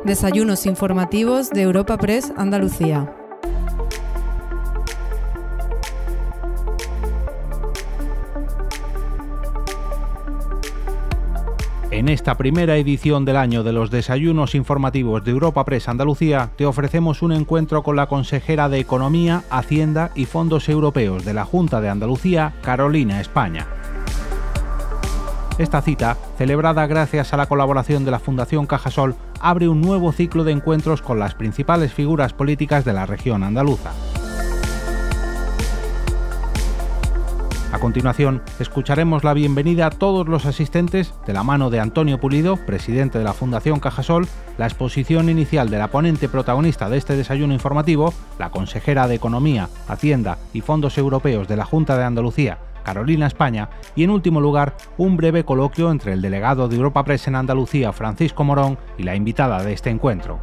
Desayunos informativos de Europa Press Andalucía. En esta primera edición del año de los desayunos informativos de Europa Press Andalucía te ofrecemos un encuentro con la consejera de Economía, Hacienda y Fondos Europeos de la Junta de Andalucía, Carolina España. Esta cita, celebrada gracias a la colaboración de la Fundación Cajasol, abre un nuevo ciclo de encuentros con las principales figuras políticas de la región andaluza. A continuación, escucharemos la bienvenida a todos los asistentes de la mano de Antonio Pulido, presidente de la Fundación Cajasol, la exposición inicial de la ponente protagonista de este desayuno informativo, la consejera de Economía, Hacienda y Fondos Europeos de la Junta de Andalucía, Carolina España, y en último lugar, un breve coloquio entre el delegado de Europa Press en Andalucía, Francisco Morón, y la invitada de este encuentro.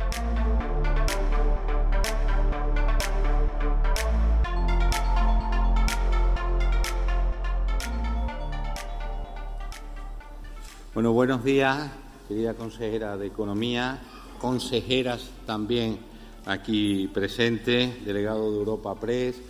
Bueno, buenos días, querida consejera de Economía, consejeras también aquí presentes, delegado de Europa Press,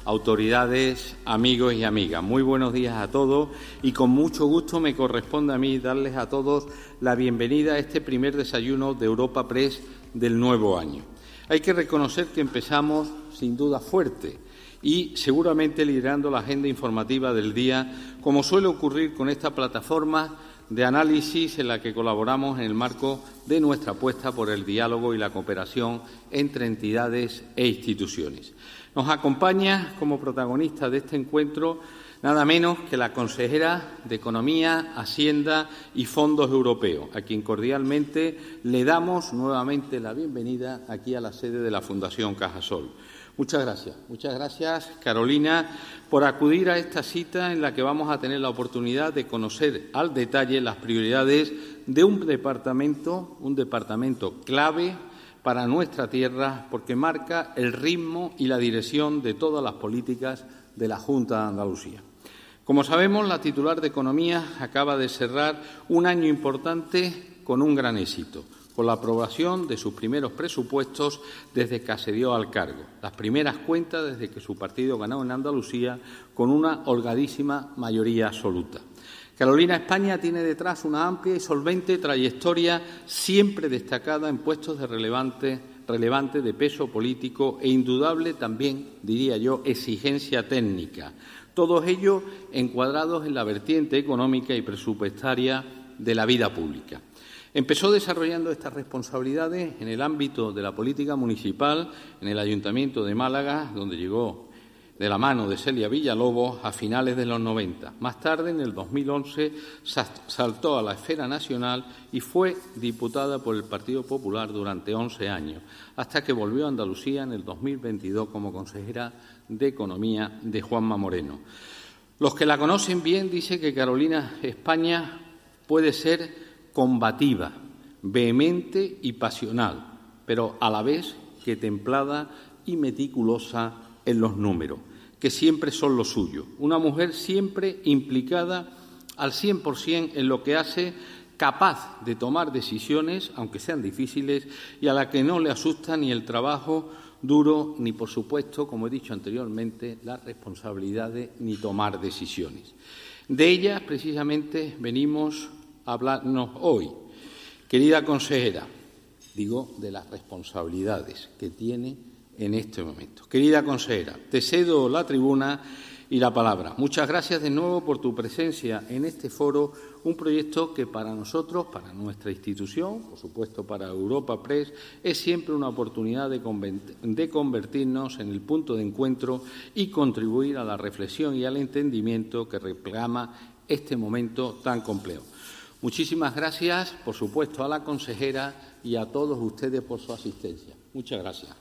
autoridades, amigos y amigas. Muy buenos días a todos y con mucho gusto me corresponde a mí darles a todos la bienvenida a este primer desayuno de Europa Press del nuevo año. Hay que reconocer que empezamos sin duda fuerte y seguramente liderando la agenda informativa del día, como suele ocurrir con esta plataforma de análisis en la que colaboramos en el marco de nuestra apuesta por el diálogo y la cooperación entre entidades e instituciones. Nos acompaña como protagonista de este encuentro nada menos que la consejera de Economía, Hacienda y Fondos Europeos, a quien cordialmente le damos nuevamente la bienvenida aquí a la sede de la Fundación Cajasol. Muchas gracias, Carolina, por acudir a esta cita en la que vamos a tener la oportunidad de conocer al detalle las prioridades de un departamento clave para nuestra tierra, porque marca el ritmo y la dirección de todas las políticas de la Junta de Andalucía. Como sabemos, la titular de Economía acaba de cerrar un año importante con un gran éxito, con la aprobación de sus primeros presupuestos desde que accedió al cargo, las primeras cuentas desde que su partido ganó en Andalucía con una holgadísima mayoría absoluta. Carolina España tiene detrás una amplia y solvente trayectoria, siempre destacada en puestos de relevante de peso político e indudable también, diría yo, exigencia técnica. Todos ellos encuadrados en la vertiente económica y presupuestaria de la vida pública. Empezó desarrollando estas responsabilidades en el ámbito de la política municipal en el Ayuntamiento de Málaga, donde llegó de la mano de Celia Villalobos a finales de los 90. Más tarde, en el 2011, saltó a la esfera nacional y fue diputada por el Partido Popular durante 11 años, hasta que volvió a Andalucía en el 2022 como consejera de Economía de Juanma Moreno. Los que la conocen bien dicen que Carolina España puede ser combativa, vehemente y pasional, pero a la vez que templada y meticulosa en los números, que siempre son lo suyo. Una mujer siempre implicada al 100% en lo que hace, capaz de tomar decisiones, aunque sean difíciles, y a la que no le asusta ni el trabajo duro, ni, por supuesto, como he dicho anteriormente, las responsabilidades ni tomar decisiones. De ellas, precisamente, venimos a hablarnos hoy. Querida consejera, digo de las responsabilidades que tiene en este momento. Querida consejera, te cedo la tribuna y la palabra. Muchas gracias de nuevo por tu presencia en este foro, un proyecto que para nosotros, para nuestra institución, por supuesto para Europa Press, es siempre una oportunidad de convertirnos en el punto de encuentro y contribuir a la reflexión y al entendimiento que reclama este momento tan complejo. Muchísimas gracias, por supuesto, a la consejera y a todos ustedes por su asistencia. Muchas gracias.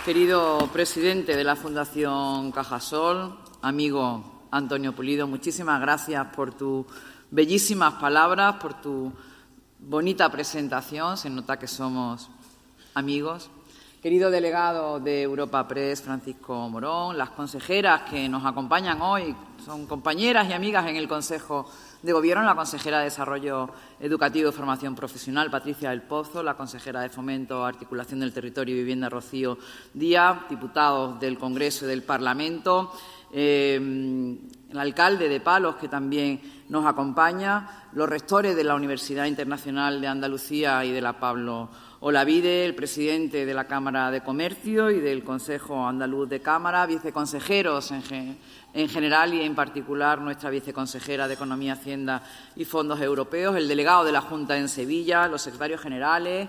Querido presidente de la Fundación Cajasol, amigo Antonio Pulido, muchísimas gracias por tus bellísimas palabras, por tu bonita presentación. Se nota que somos amigos. Querido delegado de Europa Press, Francisco Morón, las consejeras que nos acompañan hoy, son compañeras y amigas en el Consejo de Gobierno, la consejera de Desarrollo Educativo y Formación Profesional, Patricia del Pozo, la consejera de Fomento, Articulación del Territorio y Vivienda, Rocío Díaz, diputados del Congreso y del Parlamento, el alcalde de Palos, que también nos acompaña, los rectores de la Universidad Internacional de Andalucía y de la Pablo Olavide, el presidente de la Cámara de Comercio y del Consejo Andaluz de Cámara, viceconsejeros en general y en particular nuestra viceconsejera de Economía, Hacienda y Fondos Europeos, el delegado de la Junta en Sevilla, los secretarios generales,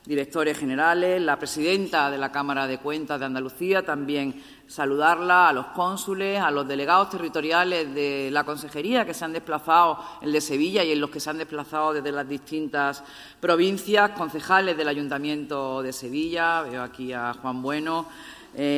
directores generales, la presidenta de la Cámara de Cuentas de Andalucía, también saludarla, a los cónsules, a los delegados territoriales de la consejería que se han desplazado, el de Sevilla y en los que se han desplazado desde las distintas provincias, concejales del Ayuntamiento de Sevilla, veo aquí a Juan Bueno,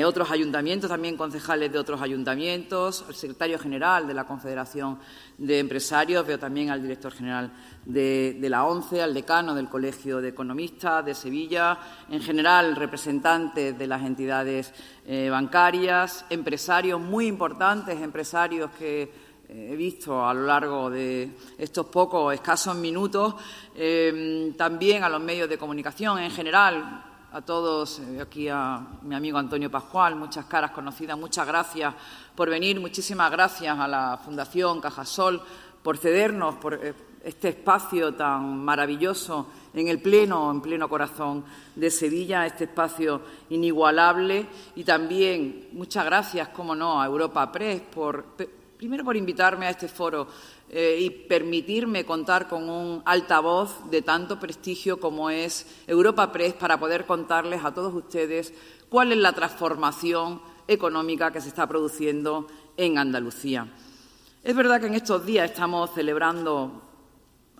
otros ayuntamientos, también concejales de otros ayuntamientos, el secretario general de la Confederación de Empresarios, veo también al director general de la ONCE, al decano del Colegio de Economistas de Sevilla, en general representantes de las entidades bancarias, empresarios muy importantes, empresarios que he visto a lo largo de estos escasos minutos, también a los medios de comunicación en general, a todos, aquí a mi amigo Antonio Pascual, muchas caras conocidas, muchas gracias por venir, muchísimas gracias a la Fundación Cajasol por cedernos por este espacio tan maravilloso en pleno corazón de Sevilla, este espacio inigualable, y también muchas gracias, cómo no, a Europa Press primero por invitarme a este foro y permitirme contar con un altavoz de tanto prestigio como es Europa Press para poder contarles a todos ustedes cuál es la transformación económica que se está produciendo en Andalucía. Es verdad que en estos días estamos celebrando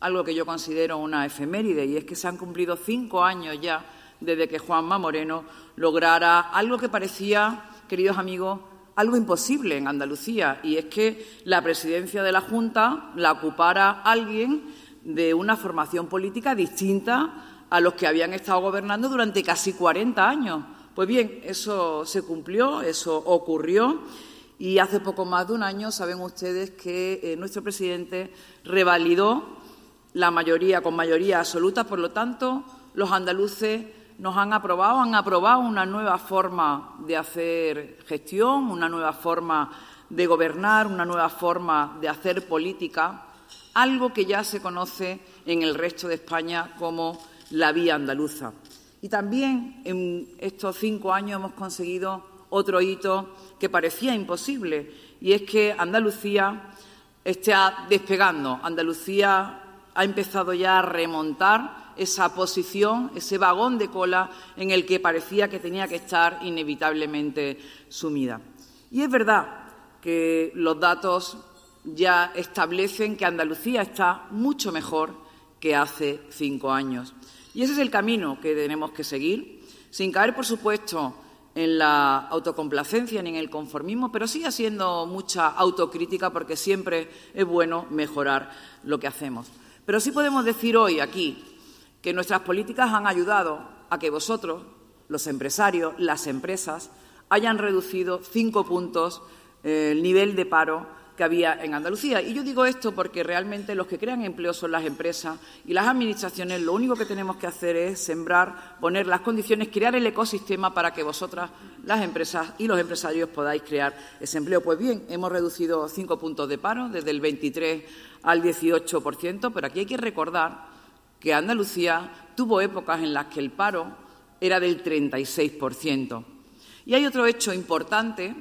algo que yo considero una efeméride, y es que se han cumplido 5 años ya desde que Juanma Moreno lograra algo que parecía, queridos amigos, algo imposible en Andalucía, y es que la presidencia de la Junta la ocupara alguien de una formación política distinta a los que habían estado gobernando durante casi 40 años. Pues bien, eso se cumplió, eso ocurrió, y hace poco más de un año saben ustedes que nuestro presidente revalidó con mayoría absoluta. Por lo tanto, los andaluces han aprobado una nueva forma de hacer gestión, una nueva forma de gobernar, una nueva forma de hacer política, algo que ya se conoce en el resto de España como la vía andaluza. Y también en estos 5 años hemos conseguido otro hito que parecía imposible, y es que Andalucía está despegando. Andalucía ha empezado ya a remontar esa posición, ese vagón de cola en el que parecía que tenía que estar inevitablemente sumida. Y es verdad que los datos ya establecen que Andalucía está mucho mejor que hace 5 años. Y ese es el camino que tenemos que seguir, sin caer, por supuesto, en la autocomplacencia ni en el conformismo, pero sigue haciendo mucha autocrítica, porque siempre es bueno mejorar lo que hacemos. Pero sí podemos decir hoy aquí que nuestras políticas han ayudado a que vosotros, los empresarios, las empresas, hayan reducido 5 puntos el nivel de paro que había en Andalucía. Y yo digo esto porque realmente los que crean empleo son las empresas, y las administraciones lo único que tenemos que hacer es sembrar, poner las condiciones, crear el ecosistema para que vosotras, las empresas y los empresarios, podáis crear ese empleo. Pues bien, hemos reducido 5 puntos de paro, desde el 23 al 18%, pero aquí hay que recordar que Andalucía tuvo épocas en las que el paro era del 36%. Y hay otro hecho importante,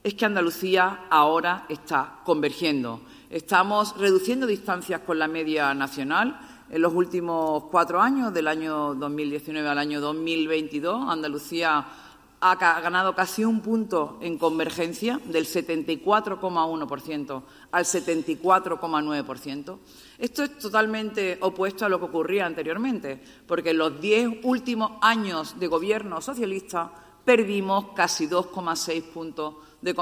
es que Andalucía ahora está convergiendo. Estamos reduciendo distancias con la media nacional. En los últimos 4 años, del año 2019 al año 2022, Andalucía ha ganado casi 1 punto en convergencia, del 74,1% al 74,9%. Esto es totalmente opuesto a lo que ocurría anteriormente, porque en los 10 últimos años de gobierno socialista perdimos casi 2,6 puntos de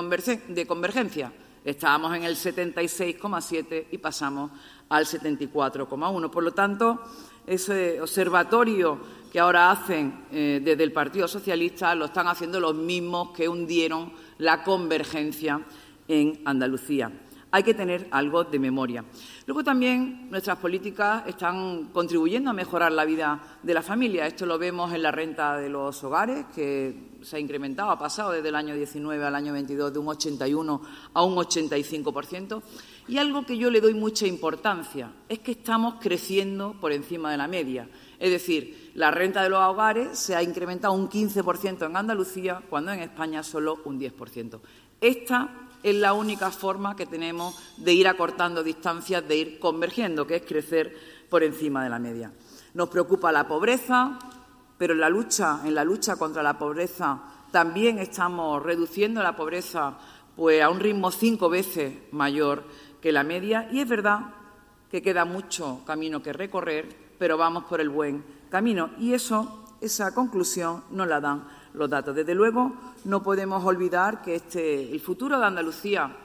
convergencia. Estábamos en el 76,7 y pasamos al 74,1. Por lo tanto, ese observatorio que ahora hacen desde el Partido Socialista lo están haciendo los mismos que hundieron la convergencia en Andalucía. Hay que tener algo de memoria. Luego también nuestras políticas están contribuyendo a mejorar la vida de la familia. Esto lo vemos en la renta de los hogares, que se ha incrementado, ha pasado desde el año 19 al año 22 de un 81 a un 85%. Y algo que yo le doy mucha importancia es que estamos creciendo por encima de la media. Es decir, la renta de los hogares se ha incrementado un 15% en Andalucía, cuando en España solo un 10%. Esta es la única forma que tenemos de ir acortando distancias, de ir convergiendo, que es crecer por encima de la media. Nos preocupa la pobreza, pero en la lucha contra la pobreza también estamos reduciendo la pobreza pues, a un ritmo 5 veces mayor que la media. Y es verdad que queda mucho camino que recorrer, pero vamos por el buen camino. Y esa conclusión nos la dan los datos. Desde luego, no podemos olvidar que el futuro de Andalucía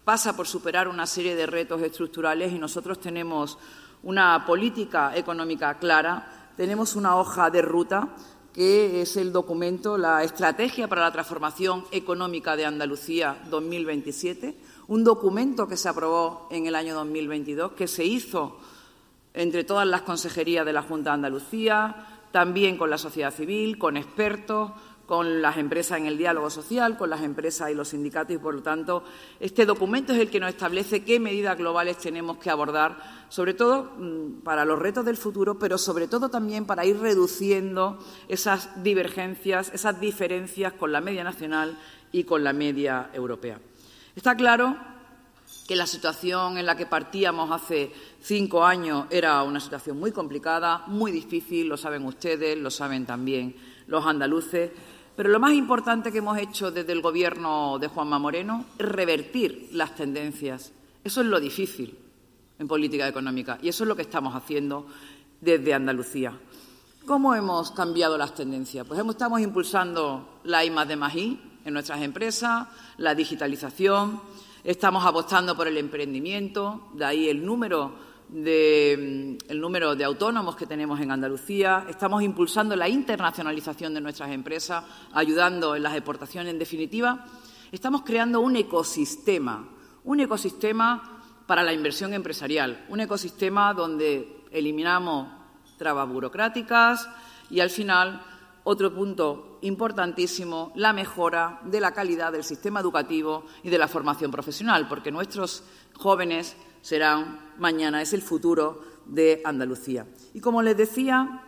pasa por superar una serie de retos estructurales y nosotros tenemos una política económica clara, tenemos una hoja de ruta que es el documento, la Estrategia para la Transformación Económica de Andalucía 2027, un documento que se aprobó en el año 2022, que se hizo entre todas las consejerías de la Junta de Andalucía, también con la sociedad civil, con expertos, con las empresas en el diálogo social, con las empresas y los sindicatos y, por lo tanto, este documento es el que nos establece qué medidas globales tenemos que abordar, sobre todo para los retos del futuro, pero sobre todo también para ir reduciendo esas divergencias, esas diferencias con la media nacional y con la media europea. Está claro que la situación en la que partíamos hace 5 años era una situación muy complicada, muy difícil, lo saben ustedes, lo saben también los andaluces. Pero lo más importante que hemos hecho desde el Gobierno de Juanma Moreno es revertir las tendencias. Eso es lo difícil en política económica y eso es lo que estamos haciendo desde Andalucía. ¿Cómo hemos cambiado las tendencias? Pues estamos impulsando la I+D+I en nuestras empresas, la digitalización, estamos apostando por el emprendimiento, de ahí el número de autónomos que tenemos en Andalucía. Estamos impulsando la internacionalización de nuestras empresas, ayudando en las exportaciones. En definitiva, estamos creando un ecosistema para la inversión empresarial, un ecosistema donde eliminamos trabas burocráticas y, al final, otro punto importantísimo, la mejora de la calidad del sistema educativo y de la formación profesional, porque nuestros jóvenes serán mañana, es el futuro de Andalucía. Y como les decía,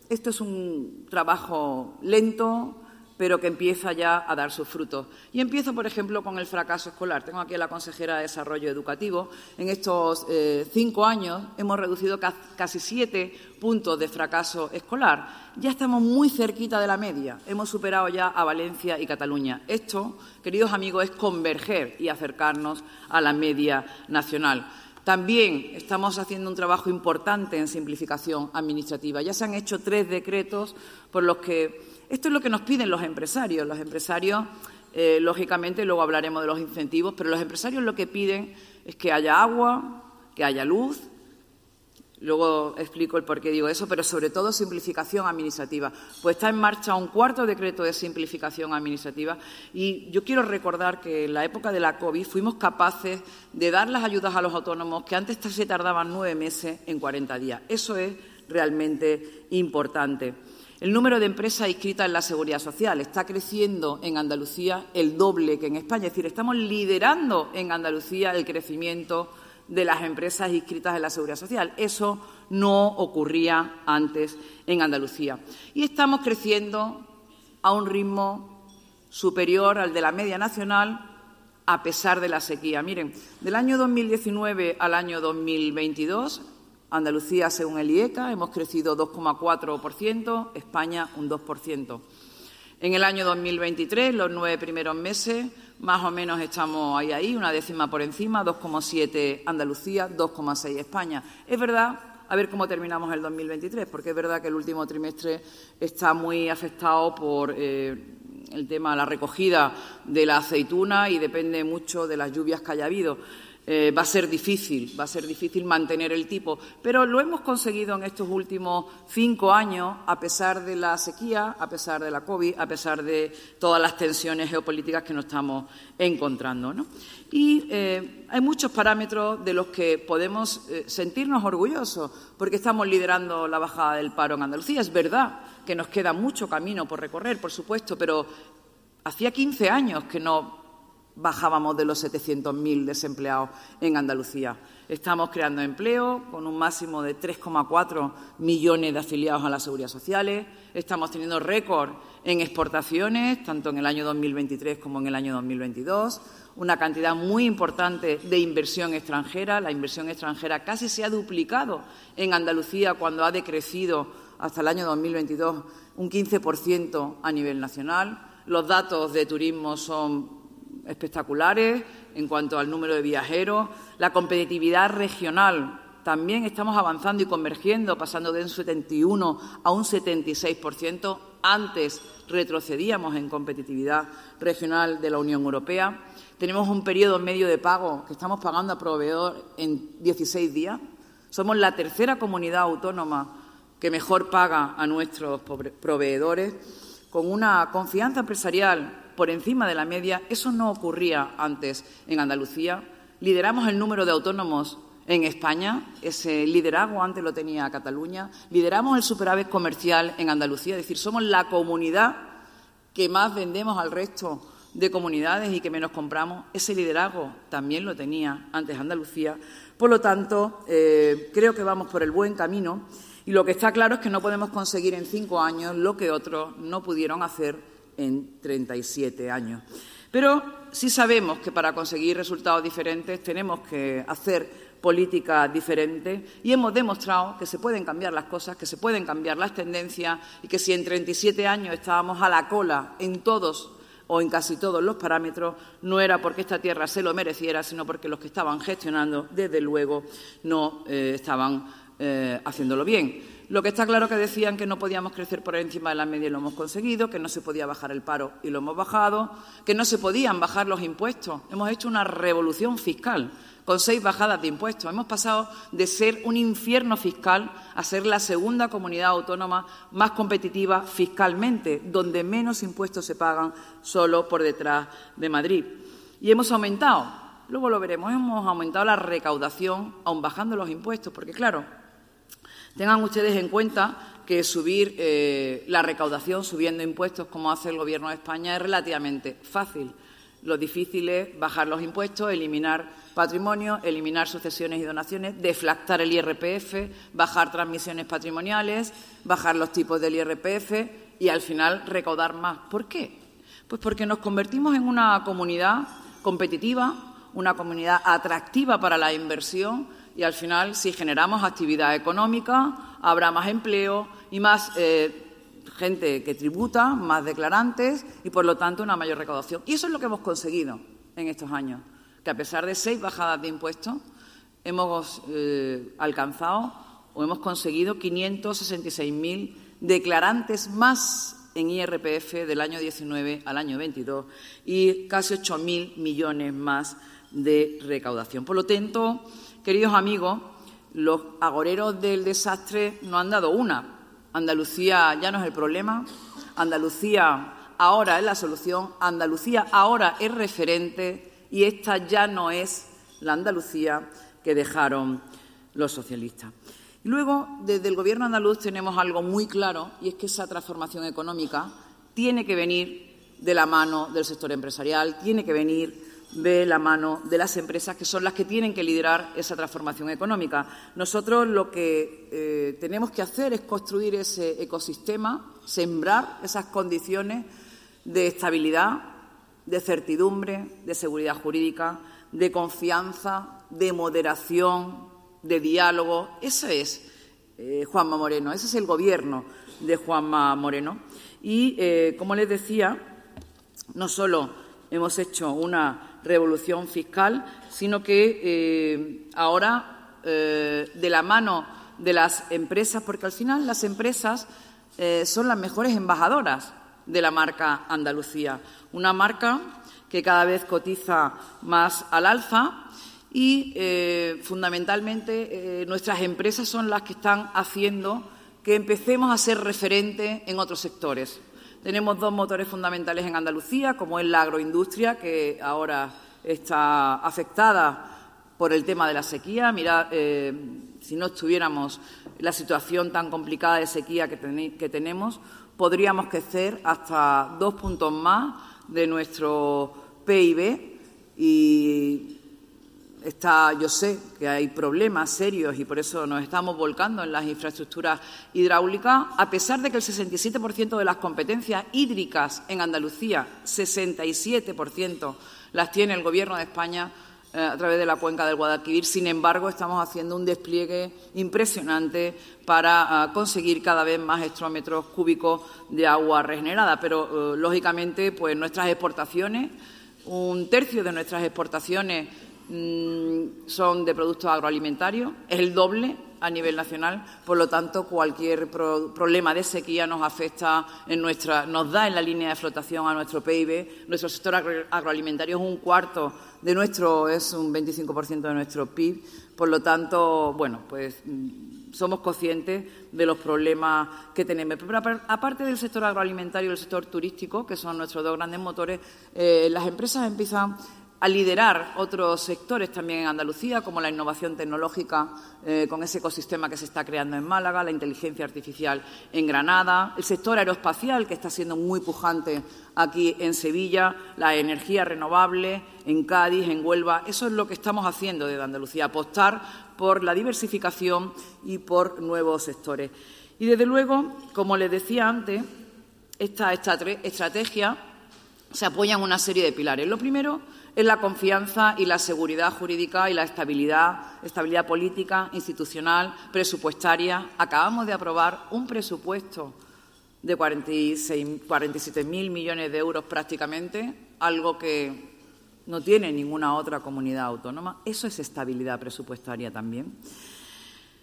esto es un trabajo lento, pero que empieza ya a dar sus frutos. Y empiezo, por ejemplo, con el fracaso escolar. Tengo aquí a la consejera de Desarrollo Educativo. En estos 5 años hemos reducido casi 7 puntos de fracaso escolar. Ya estamos muy cerquita de la media. Hemos superado ya a Valencia y Cataluña. Esto, queridos amigos, es converger y acercarnos a la media nacional. También estamos haciendo un trabajo importante en simplificación administrativa. Ya se han hecho 3 decretos por los que... Esto es lo que nos piden los empresarios. Los empresarios, lógicamente, luego hablaremos de los incentivos, pero los empresarios lo que piden es que haya agua, que haya luz. Luego explico el por qué digo eso, pero sobre todo simplificación administrativa. Pues está en marcha un 4º decreto de simplificación administrativa y yo quiero recordar que en la época de la COVID fuimos capaces de dar las ayudas a los autónomos que antes se tardaban 9 meses en 40 días. Eso es realmente importante. El número de empresas inscritas en la Seguridad Social está creciendo en Andalucía el doble que en España. Es decir, estamos liderando en Andalucía el crecimiento de las empresas inscritas en la Seguridad Social. Eso no ocurría antes en Andalucía. Y estamos creciendo a un ritmo superior al de la media nacional a pesar de la sequía. Miren, del año 2019 al año 2022... Andalucía, según el IECA, hemos crecido 2,4%, España un 2%. En el año 2023, los 9 primeros meses, más o menos estamos ahí, una décima por encima, 2,7 Andalucía, 2,6 España. Es verdad, a ver cómo terminamos el 2023, porque es verdad que el último trimestre está muy afectado por el tema de la recogida de la aceituna y depende mucho de las lluvias que haya habido. va a ser difícil mantener el tipo, pero lo hemos conseguido en estos últimos 5 años, a pesar de la sequía, a pesar de la COVID, a pesar de todas las tensiones geopolíticas que nos estamos encontrando, ¿no? Y hay muchos parámetros de los que podemos sentirnos orgullosos, porque estamos liderando la bajada del paro en Andalucía. Es verdad que nos queda mucho camino por recorrer, por supuesto, pero hacía 15 años que no bajábamos de los 700.000 desempleados en Andalucía. Estamos creando empleo con un máximo de 3,4 millones de afiliados a la Seguridad Social. Estamos teniendo récord en exportaciones, tanto en el año 2023 como en el año 2022. Una cantidad muy importante de inversión extranjera. La inversión extranjera casi se ha duplicado en Andalucía cuando ha decrecido hasta el año 2022 un 15% a nivel nacional. Los datos de turismo son espectaculares en cuanto al número de viajeros. La competitividad regional también estamos avanzando y convergiendo, pasando de un 71 a un 76%. Antes retrocedíamos en competitividad regional de la Unión Europea. Tenemos un periodo medio de pago que estamos pagando a proveedor en 16 días. Somos la tercera comunidad autónoma que mejor paga a nuestros proveedores, con una confianza empresarial por encima de la media. Eso no ocurría antes en Andalucía. Lideramos el número de autónomos en España. Ese liderazgo antes lo tenía Cataluña. Lideramos el superávit comercial en Andalucía. Es decir, somos la comunidad que más vendemos al resto de comunidades y que menos compramos. Ese liderazgo también lo tenía antes Andalucía. Por lo tanto, creo que vamos por el buen camino. Y lo que está claro es que no podemos conseguir en 5 años lo que otros no pudieron hacer en 37 años. Pero sí sabemos que para conseguir resultados diferentes tenemos que hacer políticas diferentes y hemos demostrado que se pueden cambiar las cosas, que se pueden cambiar las tendencias y que si en 37 años estábamos a la cola en todos o en casi todos los parámetros, no era porque esta tierra se lo mereciera, sino porque los que estaban gestionando, desde luego, no estaban haciéndolo bien. Lo que está claro que decían que no podíamos crecer por encima de la media y lo hemos conseguido, que no se podía bajar el paro y lo hemos bajado, que no se podían bajar los impuestos. Hemos hecho una revolución fiscal con 6 bajadas de impuestos. Hemos pasado de ser un infierno fiscal a ser la segunda comunidad autónoma más competitiva fiscalmente, donde menos impuestos se pagan, solo por detrás de Madrid. Y hemos aumentado, luego lo veremos, hemos aumentado la recaudación aun bajando los impuestos, porque claro, tengan ustedes en cuenta que subir la recaudación subiendo impuestos, como hace el Gobierno de España, es relativamente fácil. Lo difícil es bajar los impuestos, eliminar patrimonio, eliminar sucesiones y donaciones, deflactar el IRPF, bajar transmisiones patrimoniales, bajar los tipos del IRPF y, al final, recaudar más. ¿Por qué? Pues porque nos convertimos en una comunidad competitiva, una comunidad atractiva para la inversión. Y, al final, si generamos actividad económica, habrá más empleo y más gente que tributa, más declarantes y, por lo tanto, una mayor recaudación. Y eso es lo que hemos conseguido en estos años, que a pesar de 6 bajadas de impuestos hemos alcanzado o hemos conseguido 566.000 declarantes más en IRPF del año 19 al año 22 y casi 8.000 millones más de recaudación. Por lo tanto, queridos amigos, los agoreros del desastre nos han dado una. Andalucía ya no es el problema, Andalucía ahora es la solución, Andalucía ahora es referente y esta ya no es la Andalucía que dejaron los socialistas. Y luego, desde el Gobierno andaluz tenemos algo muy claro y es que esa transformación económica tiene que venir de la mano del sector empresarial, tiene que venir de la mano de las empresas, que son las que tienen que liderar esa transformación económica. Nosotros lo que tenemos que hacer es construir ese ecosistema, sembrar esas condiciones de estabilidad, de certidumbre, de seguridad jurídica, de confianza, de moderación, de diálogo. Ese es Juanma Moreno, ese es el Gobierno de Juanma Moreno. Y, como les decía, no solo hemos hecho una revolución fiscal, sino que ahora, de la mano de las empresas, porque al final las empresas son las mejores embajadoras de la marca Andalucía, una marca que cada vez cotiza más al alza y, fundamentalmente, nuestras empresas son las que están haciendo que empecemos a ser referentes en otros sectores. Tenemos dos motores fundamentales en Andalucía, como es la agroindustria, que ahora está afectada por el tema de la sequía. Mirad, si no estuviéramos en la situación tan complicada de sequía que tenemos, podríamos crecer hasta 2 puntos más de nuestro PIB y yo sé que hay problemas serios y por eso nos estamos volcando en las infraestructuras hidráulicas, a pesar de que el 67% de las competencias hídricas en Andalucía, 67% las tiene el Gobierno de España a través de la cuenca del Guadalquivir. Sin embargo, estamos haciendo un despliegue impresionante para conseguir cada vez más hectómetros cúbicos de agua regenerada. Pero, lógicamente, pues nuestras exportaciones, 1/3 de nuestras exportaciones son de productos agroalimentarios, es el doble a nivel nacional, por lo tanto, cualquier problema de sequía nos afecta nos da en la línea de flotación a nuestro PIB. Nuestro sector agroalimentario es 1/4 es un 25% de nuestro PIB, por lo tanto, bueno, pues somos conscientes de los problemas que tenemos. Pero aparte del sector agroalimentario y el sector turístico, que son nuestros dos grandes motores, las empresas empiezan a liderar otros sectores también en Andalucía, como la innovación tecnológica, con ese ecosistema que se está creando en Málaga, la inteligencia artificial en Granada, el sector aeroespacial, que está siendo muy pujante aquí en Sevilla, la energía renovable en Cádiz, en Huelva. Eso es lo que estamos haciendo desde Andalucía, apostar por la diversificación y por nuevos sectores. Y, desde luego, como les decía antes, esta estrategia se apoya en una serie de pilares. Lo primero es la confianza y la seguridad jurídica y la estabilidad política, institucional, presupuestaria. Acabamos de aprobar un presupuesto de 47.000 millones de euros prácticamente, algo que no tiene ninguna otra comunidad autónoma. Eso es estabilidad presupuestaria también.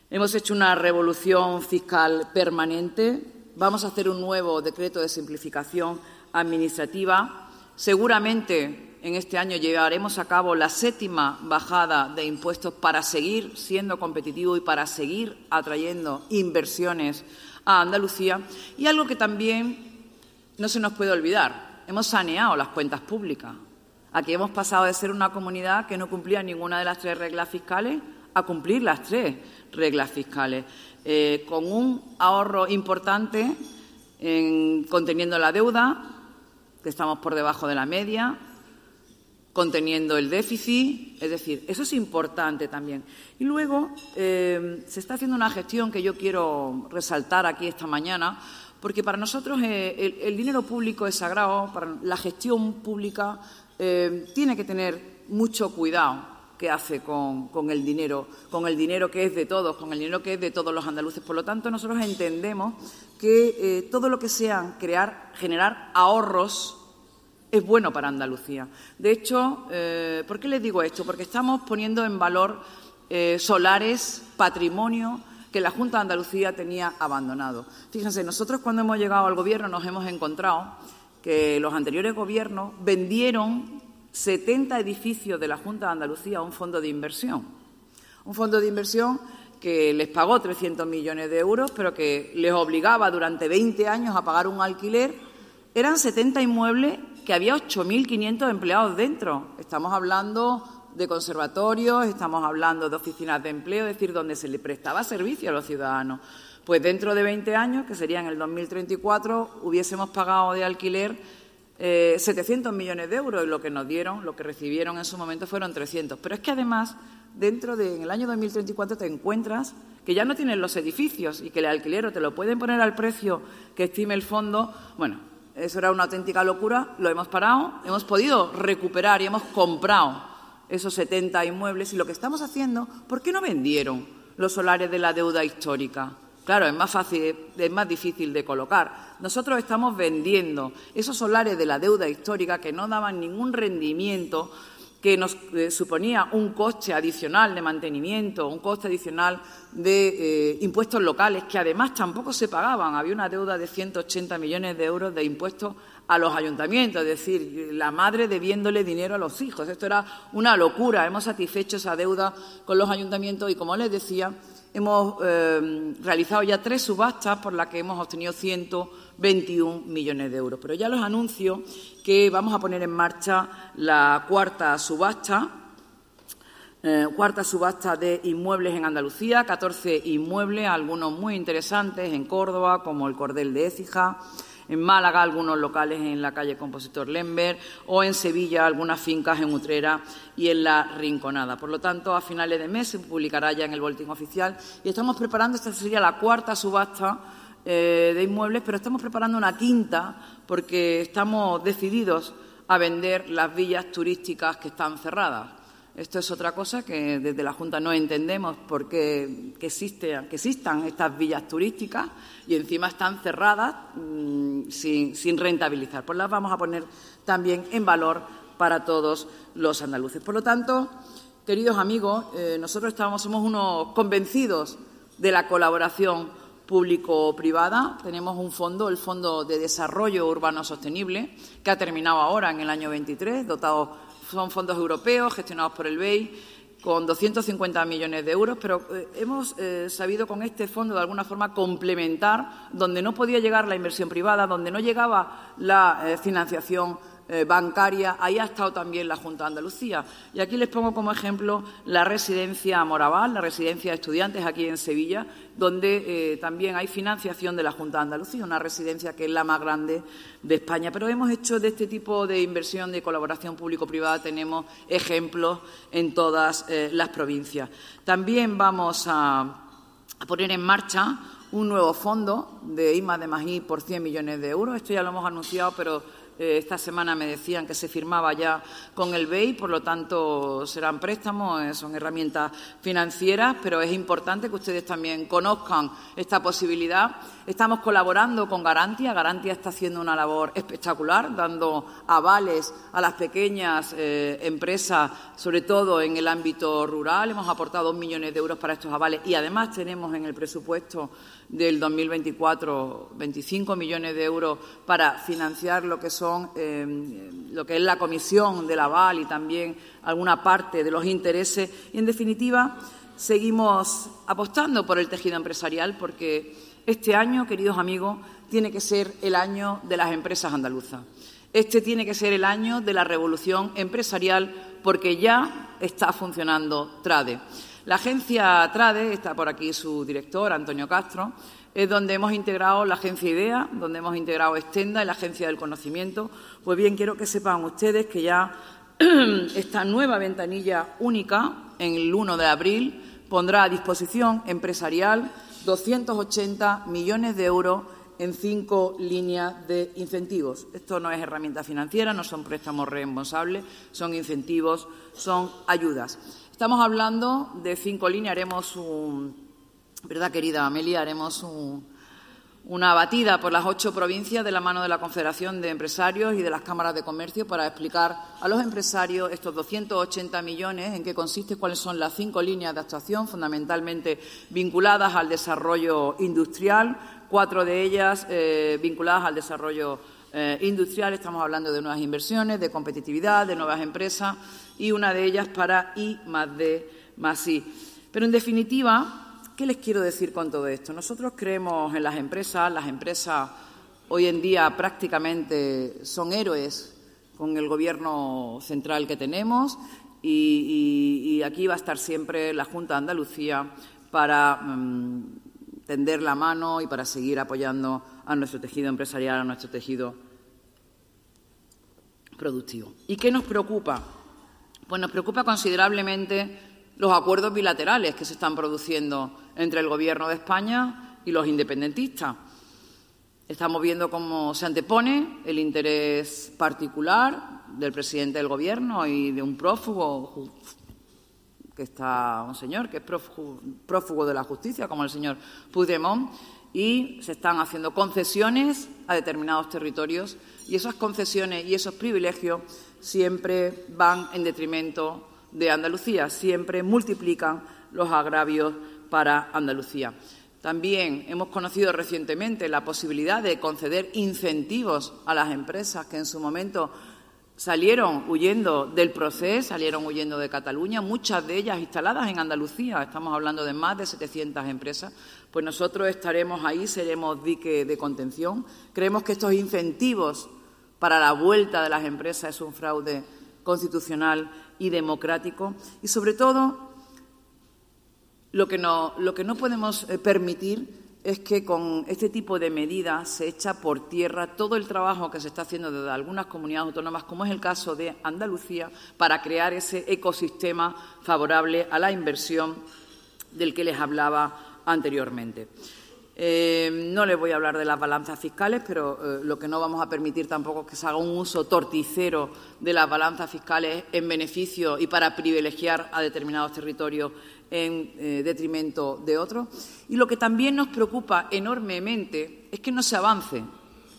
Hemos hecho una revolución fiscal permanente. Vamos a hacer un nuevo decreto de simplificación administrativa. Seguramente en este año llevaremos a cabo la 7ª bajada de impuestos para seguir siendo competitivos y para seguir atrayendo inversiones a Andalucía. Y algo que también no se nos puede olvidar, hemos saneado las cuentas públicas. Aquí hemos pasado de ser una comunidad que no cumplía ninguna de las 3 reglas fiscales a cumplir las 3 reglas fiscales, con un ahorro importante conteniendo la deuda, que estamos por debajo de la media, conteniendo el déficit, es decir, eso es importante también. Y luego se está haciendo una gestión que yo quiero resaltar aquí esta mañana, porque para nosotros el dinero público es sagrado, para la gestión pública tiene que tener mucho cuidado qué hace con el dinero que es de todos, con el dinero que es de todos los andaluces. Por lo tanto, nosotros entendemos que todo lo que sea generar ahorros es bueno para Andalucía. De hecho, ¿por qué les digo esto? Porque estamos poniendo en valor solares, patrimonio que la Junta de Andalucía tenía abandonado. Fíjense, nosotros cuando hemos llegado al Gobierno nos hemos encontrado que los anteriores gobiernos vendieron 70 edificios de la Junta de Andalucía a un fondo de inversión. Un fondo de inversión que les pagó 300 millones de euros, pero que les obligaba durante 20 años a pagar un alquiler. Eran 70 inmuebles que había 8.500 empleados dentro. Estamos hablando de conservatorios, estamos hablando de oficinas de empleo, es decir, donde se le prestaba servicio a los ciudadanos. Pues dentro de 20 años, que sería en el 2034, hubiésemos pagado de alquiler 700 millones de euros y lo que recibieron en su momento fueron 300. Pero es que además, en el año 2034 te encuentras que ya no tienen los edificios y que el alquiler te lo pueden poner al precio que estime el fondo. Bueno, eso era una auténtica locura, lo hemos parado, hemos podido recuperar y hemos comprado esos 70 inmuebles. Y lo que estamos haciendo, ¿por qué no vendieron los solares de la deuda histórica? Claro, es más difícil de colocar. Nosotros estamos vendiendo esos solares de la deuda histórica que no daban ningún rendimiento que nos suponía un coste adicional de mantenimiento, un coste adicional de impuestos locales, que además tampoco se pagaban. Había una deuda de 180 millones de euros de impuestos a los ayuntamientos, es decir, la madre debiéndole dinero a los hijos. Esto era una locura. Hemos satisfecho esa deuda con los ayuntamientos y, como les decía, hemos realizado ya 3 subastas por las que hemos obtenido 121 millones de euros. Pero ya los anuncio que vamos a poner en marcha la cuarta subasta de inmuebles en Andalucía, 14 inmuebles, algunos muy interesantes en Córdoba, como el Cordel de Écija, en Málaga algunos locales en la calle Compositor Lember o en Sevilla algunas fincas en Utrera y en La Rinconada. Por lo tanto, a finales de mes se publicará ya en el Boletín Oficial y estamos preparando, esta sería la cuarta subasta de inmuebles, pero estamos preparando una quinta porque estamos decididos a vender las villas turísticas que están cerradas. Esto es otra cosa que desde la Junta no entendemos por qué que existan estas villas turísticas y encima están cerradas sin rentabilizar. Pues las vamos a poner también en valor para todos los andaluces. Por lo tanto, queridos amigos, nosotros somos unos convencidos de la colaboración público-privada. Tenemos un fondo, el Fondo de Desarrollo Urbano Sostenible, que ha terminado ahora en el año 23, son fondos europeos gestionados por el BEI con 250 millones de euros, pero hemos sabido con este fondo de alguna forma complementar donde no podía llegar la inversión privada, donde no llegaba la financiación bancaria. Ahí ha estado también la Junta de Andalucía. Y aquí les pongo como ejemplo la residencia Moraval, la residencia de estudiantes aquí en Sevilla, donde también hay financiación de la Junta de Andalucía, una residencia que es la más grande de España. Pero hemos hecho de este tipo de inversión, de colaboración público-privada, tenemos ejemplos en todas las provincias. También vamos a poner en marcha un nuevo fondo de I+D+I por 100 millones de euros. Esto ya lo hemos anunciado, pero esta semana me decían que se firmaba ya con el BEI, por lo tanto serán préstamos, son herramientas financieras, pero es importante que ustedes también conozcan esta posibilidad. Estamos colaborando con Garantia. Garantia está haciendo una labor espectacular, dando avales a las pequeñas empresas, sobre todo en el ámbito rural. Hemos aportado 2 millones de euros para estos avales y además tenemos en el presupuesto del 2024 25 millones de euros para financiar lo que es la comisión del aval y también alguna parte de los intereses. Y, en definitiva, seguimos apostando por el tejido empresarial porque este año, queridos amigos, tiene que ser el año de las empresas andaluzas. Este tiene que ser el año de la revolución empresarial porque ya está funcionando TRADE. La agencia TRADE, está por aquí su director, Antonio Castro, es donde hemos integrado la agencia IDEA, donde hemos integrado Extenda y la agencia del conocimiento. Pues bien, quiero que sepan ustedes que ya esta nueva ventanilla única, en el 1 de abril, pondrá a disposición empresarial 280 millones de euros en 5 líneas de incentivos. Esto no es herramienta financiera, no son préstamos reembolsables, son incentivos, son ayudas. Estamos hablando de 5 líneas, ¿verdad, querida Amelia? Haremos una batida por las 8 provincias de la mano de la Confederación de Empresarios y de las cámaras de comercio para explicar a los empresarios estos 280 millones, en qué consiste, cuáles son las 5 líneas de actuación fundamentalmente vinculadas al desarrollo industrial, 4 de ellas vinculadas al desarrollo industrial. Estamos hablando de nuevas inversiones, de competitividad, de nuevas empresas y una de ellas para I+D+I. Pero, en definitiva, ¿qué les quiero decir con todo esto? Nosotros creemos en las empresas hoy en día prácticamente son héroes con el Gobierno central que tenemos y aquí va a estar siempre la Junta de Andalucía para tender la mano y para seguir apoyando a nuestro tejido empresarial, a nuestro tejido productivo. ¿Y qué nos preocupa? Pues nos preocupa considerablemente los acuerdos bilaterales que se están produciendo entre el Gobierno de España y los independentistas. Estamos viendo cómo se antepone el interés particular del presidente del Gobierno y de un prófugo un señor que es prófugo de la justicia, como el señor Puigdemont, y se están haciendo concesiones a determinados territorios y esas concesiones y esos privilegios siempre van en detrimento de Andalucía, siempre multiplican los agravios para Andalucía. También hemos conocido recientemente la posibilidad de conceder incentivos a las empresas que en su momento salieron huyendo del proceso, salieron huyendo de Cataluña, muchas de ellas instaladas en Andalucía. Estamos hablando de más de 700 empresas. Pues nosotros estaremos ahí, seremos dique de contención. Creemos que estos incentivos para la vuelta de las empresas es un fraude constitucional y democrático. Y, sobre todo, lo que no podemos permitir es que con este tipo de medidas se echa por tierra todo el trabajo que se está haciendo desde algunas comunidades autónomas, como es el caso de Andalucía, para crear ese ecosistema favorable a la inversión del que les hablaba anteriormente. No les voy a hablar de las balanzas fiscales, pero lo que no vamos a permitir tampoco es que se haga un uso torticero de las balanzas fiscales en beneficio y para privilegiar a determinados territorios en detrimento de otros. Y lo que también nos preocupa enormemente es que no se avance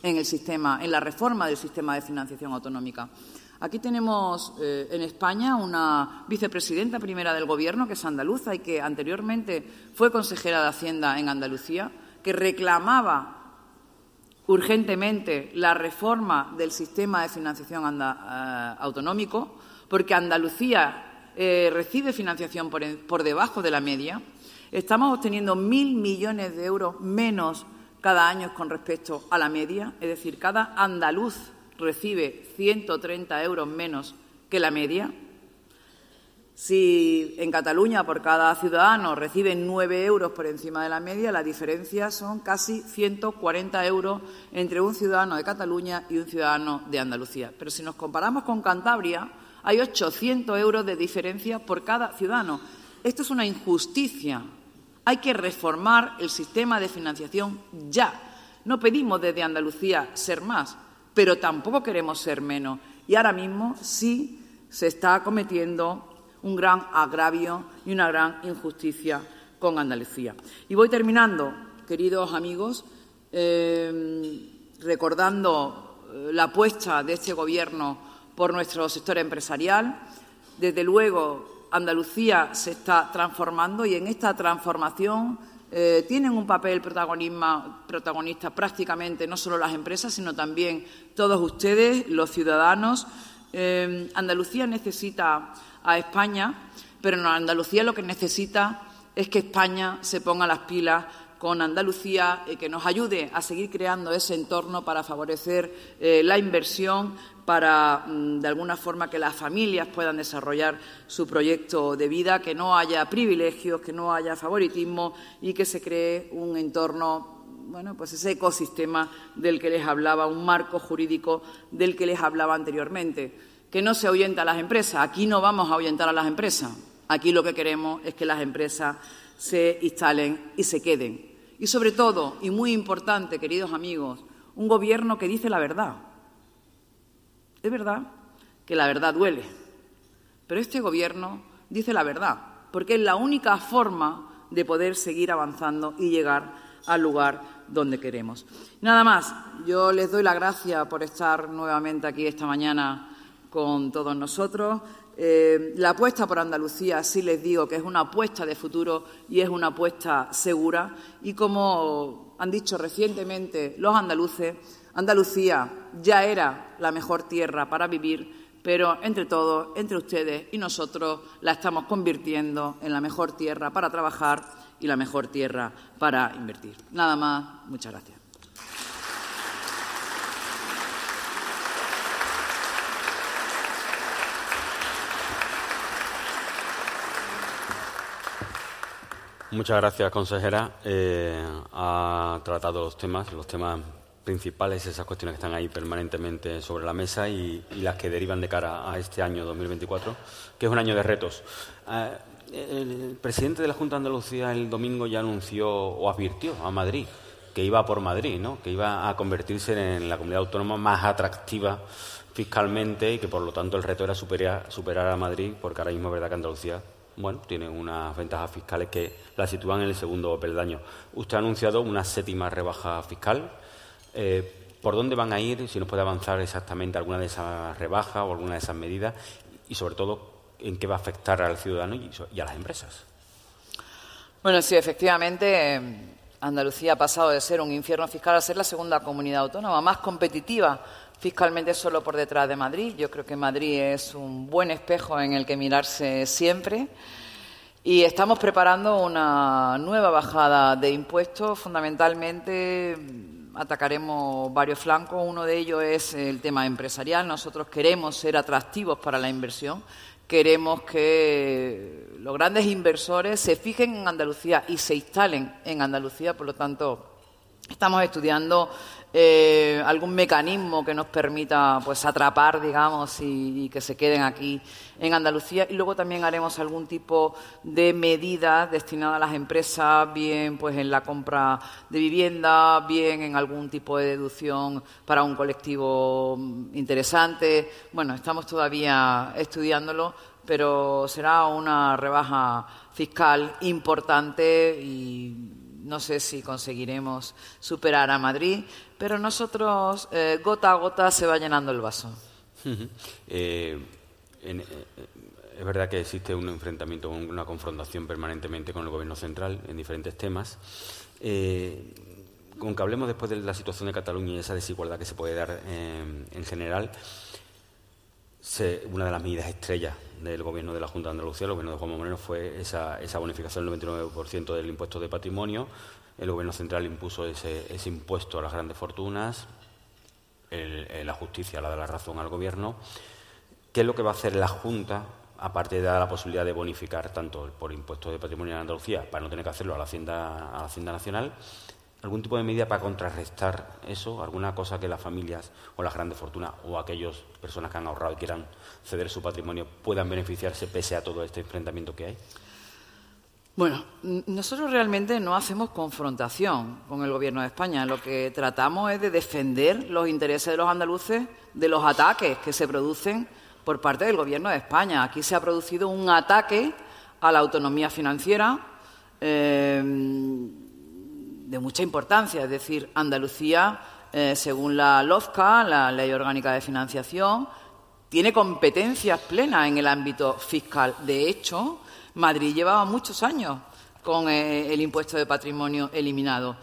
en el sistema, en la reforma del sistema de financiación autonómica. Aquí tenemos en España una vicepresidenta primera del Gobierno, que es andaluza y que anteriormente fue consejera de Hacienda en Andalucía, que reclamaba urgentemente la reforma del sistema de financiación autonómico, porque Andalucía recibe financiación por debajo de la media. Estamos obteniendo 1.000 millones de euros menos cada año con respecto a la media, es decir, cada andaluz recibe 130 euros menos que la media. Si en Cataluña por cada ciudadano reciben 9 euros por encima de la media, la diferencia son casi 140 euros entre un ciudadano de Cataluña y un ciudadano de Andalucía. Pero si nos comparamos con Cantabria, hay 800 euros de diferencia por cada ciudadano. Esto es una injusticia. Hay que reformar el sistema de financiación ya. No pedimos desde Andalucía ser más, pero tampoco queremos ser menos. Y ahora mismo sí se está cometiendo un gran agravio y una gran injusticia con Andalucía. Y voy terminando, queridos amigos, recordando la apuesta de este Gobierno por nuestro sector empresarial. Desde luego, Andalucía se está transformando y en esta transformación tienen un papel protagonista prácticamente no solo las empresas, sino también todos ustedes, los ciudadanos. Andalucía necesita a España, pero no, Andalucía lo que necesita es que España se ponga las pilas con Andalucía y que nos ayude a seguir creando ese entorno para favorecer la inversión, para, de alguna forma, que las familias puedan desarrollar su proyecto de vida, que no haya privilegios, que no haya favoritismo y que se cree un entorno, bueno, pues ese ecosistema del que les hablaba, un marco jurídico del que les hablaba anteriormente. Que no se ahuyenta a las empresas. Aquí no vamos a ahuyentar a las empresas. Aquí lo que queremos es que las empresas se instalen y se queden. Y sobre todo, y muy importante, queridos amigos, un Gobierno que dice la verdad. Es verdad que la verdad duele, pero este Gobierno dice la verdad, porque es la única forma de poder seguir avanzando y llegar al lugar donde queremos. Nada más, yo les doy las gracias por estar nuevamente aquí esta mañana con todos nosotros. La apuesta por Andalucía, sí les digo que es una apuesta de futuro y es una apuesta segura. Y como han dicho recientemente los andaluces, Andalucía ya era la mejor tierra para vivir, pero entre todos, entre ustedes y nosotros, la estamos convirtiendo en la mejor tierra para trabajar y la mejor tierra para invertir. Nada más, muchas gracias. Muchas gracias, consejera. Ha tratado los temas principales, esas cuestiones que están ahí permanentemente sobre la mesa y las que derivan de cara a este año 2024, que es un año de retos. El presidente de la Junta de Andalucía el domingo ya anunció o advirtió a Madrid que iba por Madrid, ¿no? Que iba a convertirse en la comunidad autónoma más atractiva fiscalmente y que, por lo tanto, el reto era superar a Madrid, porque ahora mismo es verdad que Andalucía, bueno, tiene unas ventajas fiscales que la sitúan en el segundo peldaño. Usted ha anunciado una 7ª rebaja fiscal. ¿Por dónde van a ir? Si nos puede avanzar exactamente alguna de esas rebajas o alguna de esas medidas y, sobre todo, en qué va a afectar al ciudadano y a las empresas. Bueno, sí, efectivamente, Andalucía ha pasado de ser un infierno fiscal a ser la segunda comunidad autónoma más competitiva fiscalmente, solo por detrás de Madrid. Yo creo que Madrid es un buen espejo en el que mirarse siempre. Y estamos preparando una nueva bajada de impuestos. Fundamentalmente atacaremos varios flancos. Uno de ellos es el tema empresarial. Nosotros queremos ser atractivos para la inversión. Queremos que los grandes inversores se fijen en Andalucía y se instalen en Andalucía. Por lo tanto, estamos estudiando algún mecanismo que nos permita pues atrapar, digamos, y que se queden aquí en Andalucía. Y luego también haremos algún tipo de medidas destinadas a las empresas, bien pues en la compra de vivienda, bien en algún tipo de deducción para un colectivo interesante. Bueno, estamos todavía estudiándolo, pero será una rebaja fiscal importante y no sé si conseguiremos superar a Madrid, pero nosotros gota a gota se va llenando el vaso. Es verdad que existe un enfrentamiento, una confrontación permanentemente con el Gobierno central en diferentes temas. Con que hablemos después de la situación de Cataluña y esa desigualdad que se puede dar en general, una de las medidas estrellas del Gobierno de la Junta de Andalucía, el Gobierno de Juanma Moreno, fue esa bonificación del 29% del impuesto de patrimonio. El Gobierno central impuso ese impuesto a las grandes fortunas. La justicia le da la razón al Gobierno. ¿Qué es lo que va a hacer la Junta, aparte de dar la posibilidad de bonificar tanto por impuesto de patrimonio en Andalucía, para no tener que hacerlo a la Hacienda Nacional? ¿Algún tipo de medida para contrarrestar eso? ¿Alguna cosa que las familias o las grandes fortunas o aquellas personas que han ahorrado y quieran ceder su patrimonio puedan beneficiarse pese a todo este enfrentamiento que hay? Bueno, nosotros realmente no hacemos confrontación con el Gobierno de España. Lo que tratamos es de defender los intereses de los andaluces de los ataques que se producen por parte del Gobierno de España. Aquí se ha producido un ataque a la autonomía financiera de mucha importancia. Es decir, Andalucía, según la LOFCA, la Ley Orgánica de Financiación, tiene competencias plenas en el ámbito fiscal. De hecho, Madrid llevaba muchos años con el impuesto de patrimonio eliminado.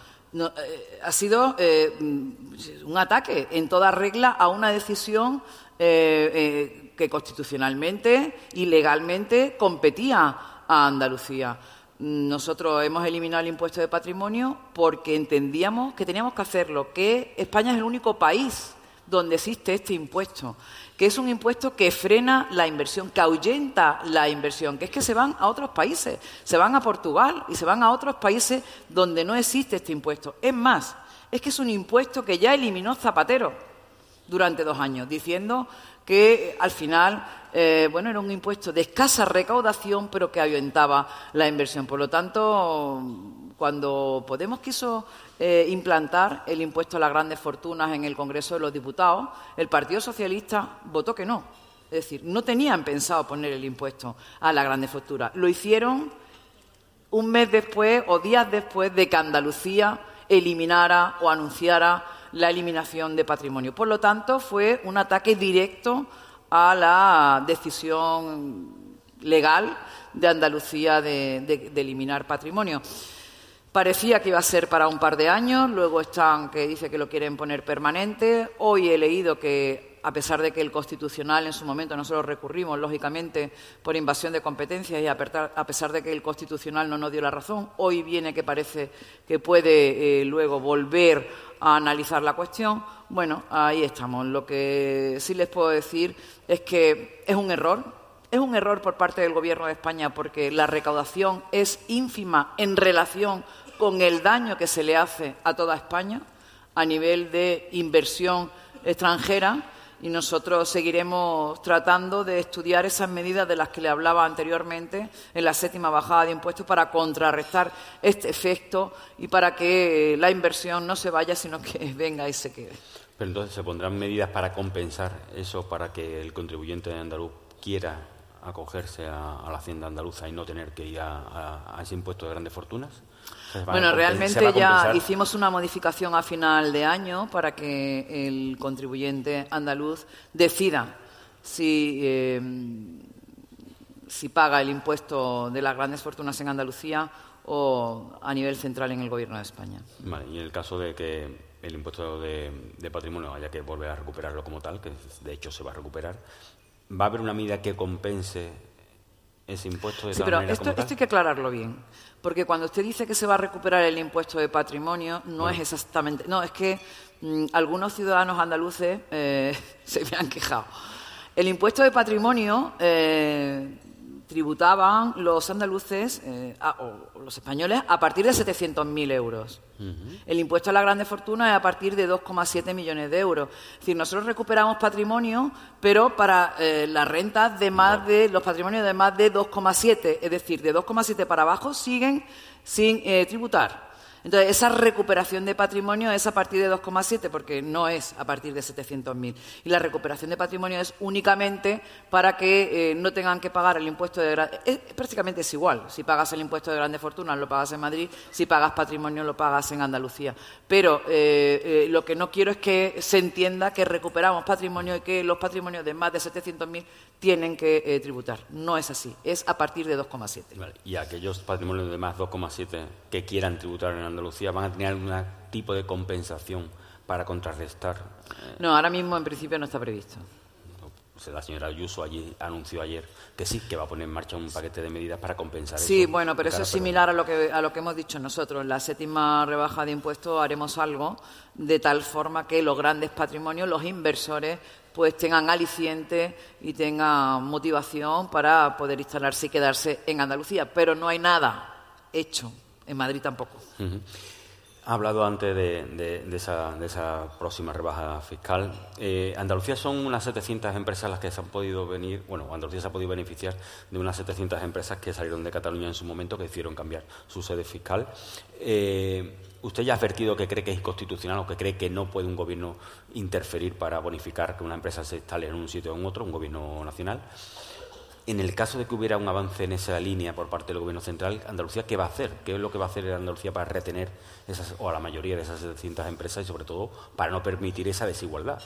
Ha sido un ataque en toda regla a una decisión que constitucionalmente y legalmente competía a Andalucía. Nosotros hemos eliminado el impuesto de patrimonio porque entendíamos que teníamos que hacerlo, que España es el único país donde existe este impuesto, que es un impuesto que frena la inversión, que ahuyenta la inversión, que es que se van a otros países, se van a Portugal y se van a otros países donde no existe este impuesto. Es más, es que es un impuesto que ya eliminó Zapatero durante 2 años, diciendo que al final era un impuesto de escasa recaudación, pero que ahuyentaba la inversión. Por lo tanto, cuando Podemos quiso implantar el impuesto a las grandes fortunas en el Congreso de los Diputados, el Partido Socialista votó que no. Es decir, no tenían pensado poner el impuesto a las grandes fortunas. Lo hicieron un mes después o días después de que Andalucía eliminara o anunciara la eliminación de patrimonio. Por lo tanto, fue un ataque directo a la decisión legal de Andalucía de eliminar patrimonio. Parecía que iba a ser para un par de años, luego están que dice que lo quieren poner permanente. Hoy he leído que, a pesar de que el Constitucional en su momento nosotros recurrimos, lógicamente, por invasión de competencias y a pesar de que el Constitucional no nos dio la razón, hoy viene que parece que puede luego volver a analizar la cuestión. Bueno, ahí estamos. Lo que sí les puedo decir es que es un error. Es un error por parte del Gobierno de España porque la recaudación es ínfima en relación con el daño que se le hace a toda España a nivel de inversión extranjera, y nosotros seguiremos tratando de estudiar esas medidas de las que le hablaba anteriormente en la 7ª bajada de impuestos para contrarrestar este efecto y para que la inversión no se vaya, sino que venga y se quede. Pero entonces, ¿se pondrán medidas para compensar eso, para que el contribuyente andaluz quiera acogerse a la Hacienda andaluza y no tener que ir a ese impuesto de grandes fortunas? Bueno, realmente ya hicimos una modificación a final de año para que el contribuyente andaluz decida si paga el impuesto de las grandes fortunas en Andalucía o a nivel central en el Gobierno de España. Vale, y en el caso de que el impuesto de patrimonio haya que volver a recuperarlo como tal, que de hecho se va a recuperar, ¿va a haber una medida que compense ese impuesto de sí, tal pero manera esto como tal? hay que aclararlo bien, porque cuando usted dice que se va a recuperar el impuesto de patrimonio, no es exactamente... No, es que algunos ciudadanos andaluces se me han quejado. El impuesto de patrimonio tributaban los andaluces o los españoles a partir de 700.000 euros. El impuesto a la grande fortuna es a partir de 2,7 millones de euros. Es decir, nosotros recuperamos patrimonio, pero para las rentas de los patrimonios de más de 2,7, es decir, de 2,7 para abajo siguen sin tributar. Entonces, esa recuperación de patrimonio es a partir de 2,7, porque no es a partir de 700.000. Y la recuperación de patrimonio es únicamente para que no tengan que pagar el impuesto de... prácticamente es igual. Si pagas el impuesto de grandes fortunas, lo pagas en Madrid. Si pagas patrimonio, lo pagas en Andalucía. Pero lo que no quiero es que se entienda que recuperamos patrimonio y que los patrimonios de más de 700.000 tienen que tributar. No es así. Es a partir de 2,7. Vale. Y aquellos patrimonios de más 2,7 que quieran tributar en Andalucía, ¿van a tener algún tipo de compensación para contrarrestar? No, ahora mismo en principio no está previsto. La señora Ayuso allí anunció ayer que sí, que va a poner en marcha un paquete de medidas para compensar eso. Sí, bueno, pero eso es similar a lo que hemos dicho nosotros. En la 7ª rebaja de impuestos haremos algo de tal forma que los grandes patrimonios, los inversores, pues tengan aliciente y tengan motivación para poder instalarse y quedarse en Andalucía. Pero no hay nada hecho. En Madrid tampoco. Ha hablado antes de esa próxima rebaja fiscal. Andalucía son unas 700 empresas las que se han podido venir... Bueno, Andalucía se ha podido beneficiar de unas 700 empresas que salieron de Cataluña en su momento, que decidieron cambiar su sede fiscal. ¿Usted ya ha advertido que cree que es inconstitucional o que cree que no puede un gobierno interferir para bonificar que una empresa se instale en un sitio o en otro, un gobierno nacional? En el caso de que hubiera un avance en esa línea por parte del Gobierno central, ¿Andalucía qué va a hacer? ¿Qué es lo que va a hacer Andalucía para retener a la mayoría de esas 700 empresas y, sobre todo, para no permitir esa desigualdad?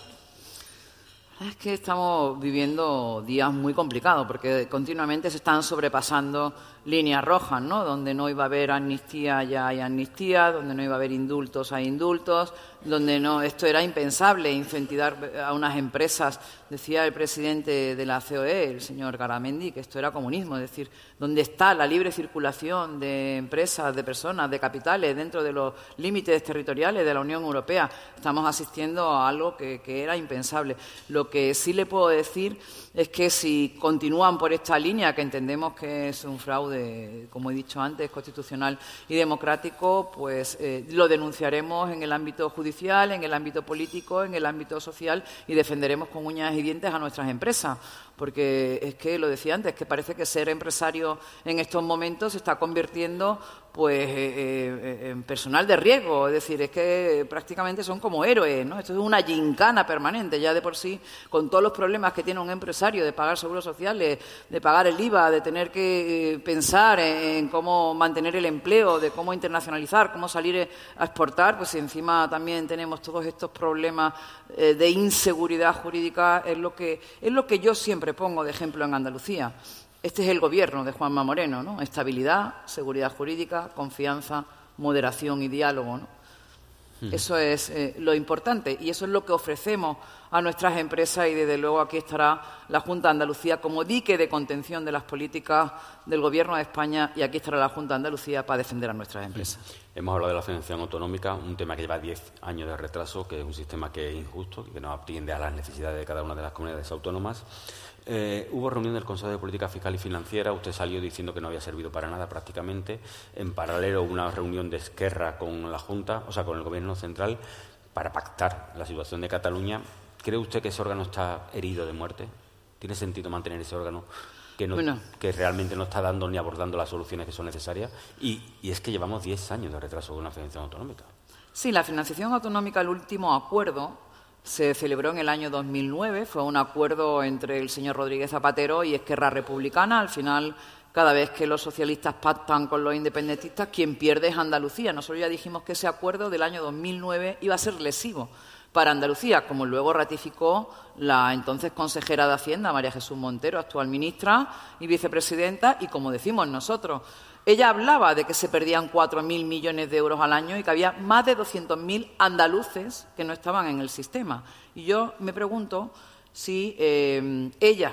Es que estamos viviendo días muy complicados porque continuamente se están sobrepasando líneas rojas, ¿no? Donde no iba a haber amnistía, ya hay amnistía, donde no iba a haber indultos, hay indultos, donde no, esto era impensable, incentivar a unas empresas. Decía el presidente de la COE, el señor Garamendi, que esto era comunismo, es decir, donde está la libre circulación de empresas, de personas, de capitales dentro de los límites territoriales de la Unión Europea. Estamos asistiendo a algo que era impensable. Lo que sí le puedo decir es que si continúan por esta línea, que entendemos que es un fraude, como he dicho antes, constitucional y democrático, pues lo denunciaremos en el ámbito judicial, en el ámbito político, en el ámbito social y defenderemos con uñas y dientes a nuestras empresas. Porque es que, lo decía antes, que parece que ser empresario en estos momentos se está convirtiendo pues en personal de riesgo. Es decir, es que prácticamente son como héroes, ¿no? Esto es una gincana permanente, ya de por sí, con todos los problemas que tiene un empresario de pagar seguros sociales, de pagar el IVA, de tener que pensar en cómo mantener el empleo, de cómo internacionalizar, cómo salir a exportar, pues encima también tenemos todos estos problemas de inseguridad jurídica, es lo que yo siempre pongo de ejemplo en Andalucía. Este es el gobierno de Juanma Moreno, ¿no? Estabilidad, seguridad jurídica, confianza, moderación y diálogo, ¿no? Eso es lo importante y eso es lo que ofrecemos a nuestras empresas y desde luego aquí estará la Junta de Andalucía como dique de contención de las políticas del Gobierno de España y aquí estará la Junta de Andalucía para defender a nuestras empresas. Hemos hablado de la financiación autonómica, un tema que lleva 10 años de retraso, que es un sistema que es injusto y que no atiende a las necesidades de cada una de las comunidades autónomas. Hubo reunión del Consejo de Política Fiscal y Financiera, usted salió diciendo que no había servido para nada prácticamente. En paralelo, una reunión de Esquerra con la Junta, o sea, con el Gobierno central, para pactar la situación de Cataluña. ¿Cree usted que ese órgano está herido de muerte? ¿Tiene sentido mantener ese órgano que realmente no está dando ni abordando las soluciones que son necesarias? Y es que llevamos 10 años de retraso con la financiación autonómica. Sí, la financiación autonómica, el último acuerdo se celebró en el año 2009. Fue un acuerdo entre el señor Rodríguez Zapatero y Esquerra Republicana. Al final, cada vez que los socialistas pactan con los independentistas, quien pierde es Andalucía. Nosotros ya dijimos que ese acuerdo del año 2009 iba a ser lesivo para Andalucía, como luego ratificó la entonces consejera de Hacienda, María Jesús Montero, actual ministra y vicepresidenta, y como decimos nosotros. Ella hablaba de que se perdían 4.000 millones de euros al año y que había más de 200.000 andaluces que no estaban en el sistema. Y yo me pregunto si ella,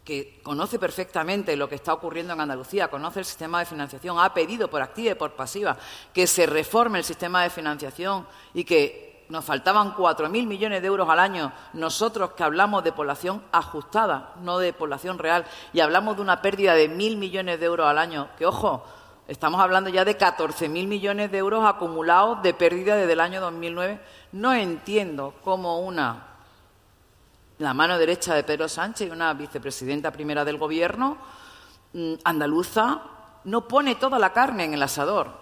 que conoce perfectamente lo que está ocurriendo en Andalucía, conoce el sistema de financiación, ha pedido por activa y por pasiva que se reforme el sistema de financiación y que nos faltaban 4.000 millones de euros al año, nosotros que hablamos de población ajustada, no de población real, y hablamos de una pérdida de 1.000 millones de euros al año, que, ojo, estamos hablando ya de 14.000 millones de euros acumulados de pérdida desde el año 2009. No entiendo cómo la mano derecha de Pedro Sánchez y una vicepresidenta primera del Gobierno andaluza no pone toda la carne en el asador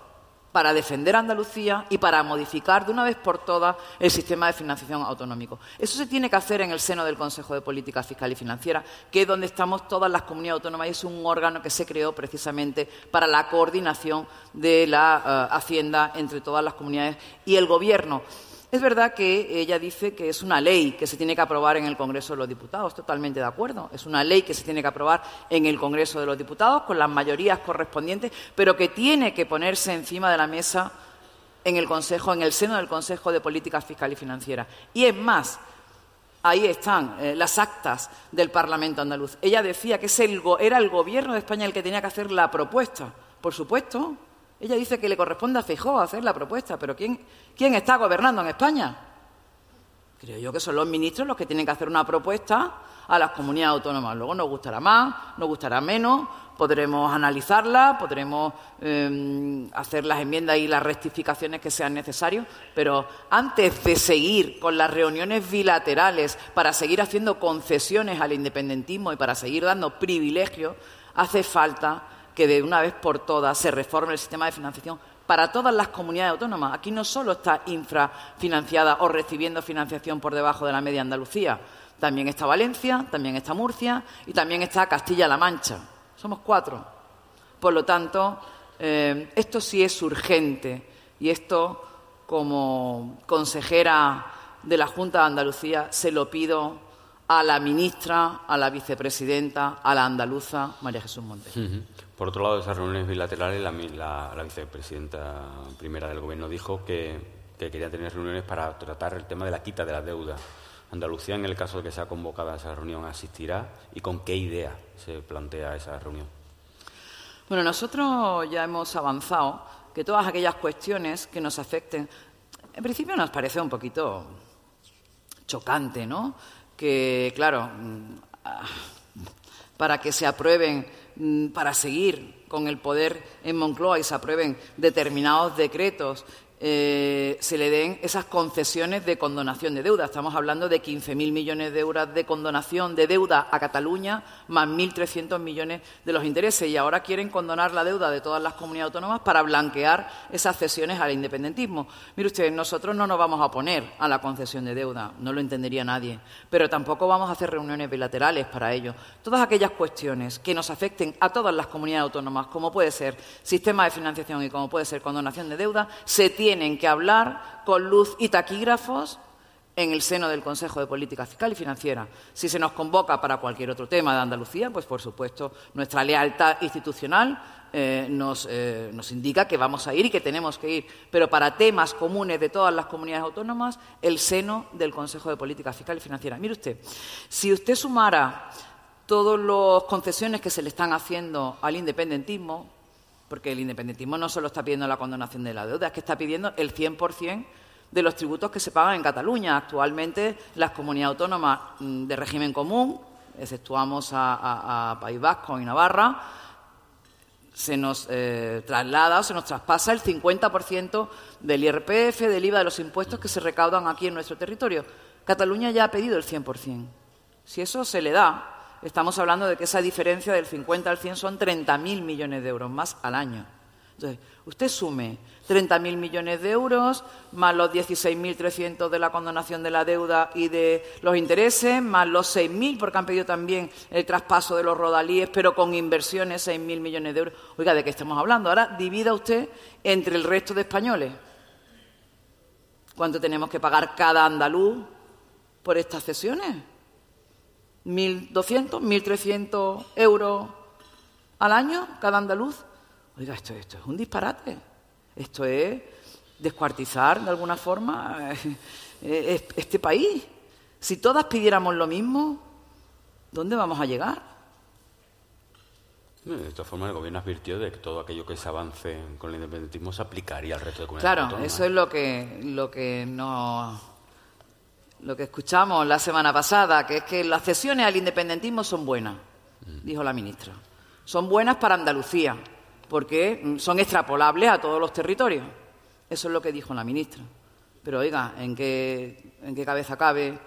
para defender a Andalucía y para modificar de una vez por todas el sistema de financiación autonómico. Eso se tiene que hacer en el seno del Consejo de Política Fiscal y Financiera, que es donde estamos todas las comunidades autónomas, y es un órgano que se creó precisamente para la coordinación de la Hacienda entre todas las comunidades y el Gobierno. Es verdad que ella dice que es una ley que se tiene que aprobar en el Congreso de los Diputados. Totalmente de acuerdo. Es una ley que se tiene que aprobar en el Congreso de los Diputados con las mayorías correspondientes, pero que tiene que ponerse encima de la mesa en el Consejo, en el seno del Consejo de Política Fiscal y Financiera. Y es más, ahí están las actas del Parlamento andaluz. Ella decía que era el Gobierno de España el que tenía que hacer la propuesta. Por supuesto. Ella dice que le corresponde a Feijóo hacer la propuesta, pero ¿quién está gobernando en España? Creo yo que son los ministros los que tienen que hacer una propuesta a las comunidades autónomas. Luego nos gustará más, nos gustará menos, podremos analizarla, podremos hacer las enmiendas y las rectificaciones que sean necesarias, pero antes de seguir con las reuniones bilaterales para seguir haciendo concesiones al independentismo y para seguir dando privilegios, hace falta que de una vez por todas se reforme el sistema de financiación para todas las comunidades autónomas. Aquí no solo está infrafinanciada o recibiendo financiación por debajo de la media Andalucía, también está Valencia, también está Murcia y también está Castilla-La Mancha. Somos 4. Por lo tanto, esto sí es urgente, y esto, como consejera de la Junta de Andalucía, se lo pido a la ministra, a la vicepresidenta, a la andaluza María Jesús Montero. Por otro lado, de esas reuniones bilaterales, la vicepresidenta primera del Gobierno dijo que quería tener reuniones para tratar el tema de la quita de la deuda. Andalucía, en el caso de que sea convocada a esa reunión, ¿asistirá? ¿Y con qué idea se plantea esa reunión? Bueno, nosotros ya hemos avanzado que todas aquellas cuestiones que nos afecten, en principio nos parece un poquito chocante, ¿no? Que, claro, para que se aprueben, para seguir con el poder en Moncloa y se aprueben determinados decretos, se le den esas concesiones de condonación de deuda. Estamos hablando de 15.000 millones de euros de condonación de deuda a Cataluña, más 1.300 millones de los intereses. Y ahora quieren condonar la deuda de todas las comunidades autónomas para blanquear esas cesiones al independentismo. Mire usted, nosotros no nos vamos a oponer a la concesión de deuda, no lo entendería nadie, pero tampoco vamos a hacer reuniones bilaterales para ello. Todas aquellas cuestiones que nos afecten a todas las comunidades autónomas, como puede ser sistema de financiación y como puede ser condonación de deuda, se tienen que hablar con luz y taquígrafos en el seno del Consejo de Política Fiscal y Financiera. Si se nos convoca para cualquier otro tema de Andalucía, pues por supuesto nuestra lealtad institucional nos indica que vamos a ir y que tenemos que ir. Pero para temas comunes de todas las comunidades autónomas, el seno del Consejo de Política Fiscal y Financiera. Mire usted, si usted sumara todas las concesiones que se le están haciendo al independentismo, porque el independentismo no solo está pidiendo la condonación de la deuda, es que está pidiendo el 100% de los tributos que se pagan en Cataluña. Actualmente, las comunidades autónomas de régimen común, exceptuamos a País Vasco y Navarra, se nos traslada o se nos traspasa el 50% del IRPF, del IVA, de los impuestos que se recaudan aquí en nuestro territorio. Cataluña ya ha pedido el 100%. Si eso se le da, estamos hablando de que esa diferencia del 50 al 100 son 30.000 millones de euros más al año. Entonces, usted sume 30.000 millones de euros, más los 16.300 de la condonación de la deuda y de los intereses, más los 6.000, porque han pedido también el traspaso de los rodalíes, pero con inversiones, 6.000 millones de euros. Oiga, ¿de qué estamos hablando? Ahora divida usted entre el resto de españoles. ¿Cuánto tenemos que pagar cada andaluz por estas cesiones? ¿1.200, 1.300 euros al año cada andaluz? Oiga, esto es un disparate. Esto es descuartizar de alguna forma este país. Si todas pidiéramos lo mismo, ¿dónde vamos a llegar? De todas formas, el Gobierno advirtió de que todo aquello que se avance con el independentismo se aplicaría al resto de comunidades autónomas. Claro, eso es lo que escuchamos la semana pasada, que es que las cesiones al independentismo son buenas, dijo la ministra. Son buenas para Andalucía, porque son extrapolables a todos los territorios. Eso es lo que dijo la ministra. Pero, oiga, ¿en qué cabeza cabe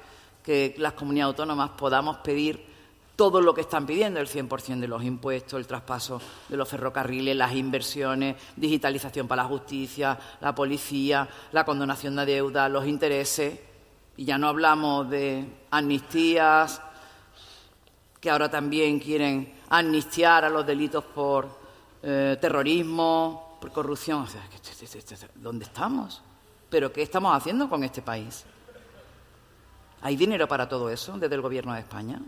que las comunidades autónomas podamos pedir todo lo que están pidiendo? El 100% de los impuestos, el traspaso de los ferrocarriles, las inversiones, digitalización para la justicia, la policía, la condonación de deuda, los intereses. Y ya no hablamos de amnistías, que ahora también quieren amnistiar a los delitos por terrorismo, por corrupción. O sea, ¿dónde estamos? ¿Pero qué estamos haciendo con este país? ¿Hay dinero para todo eso desde el Gobierno de España?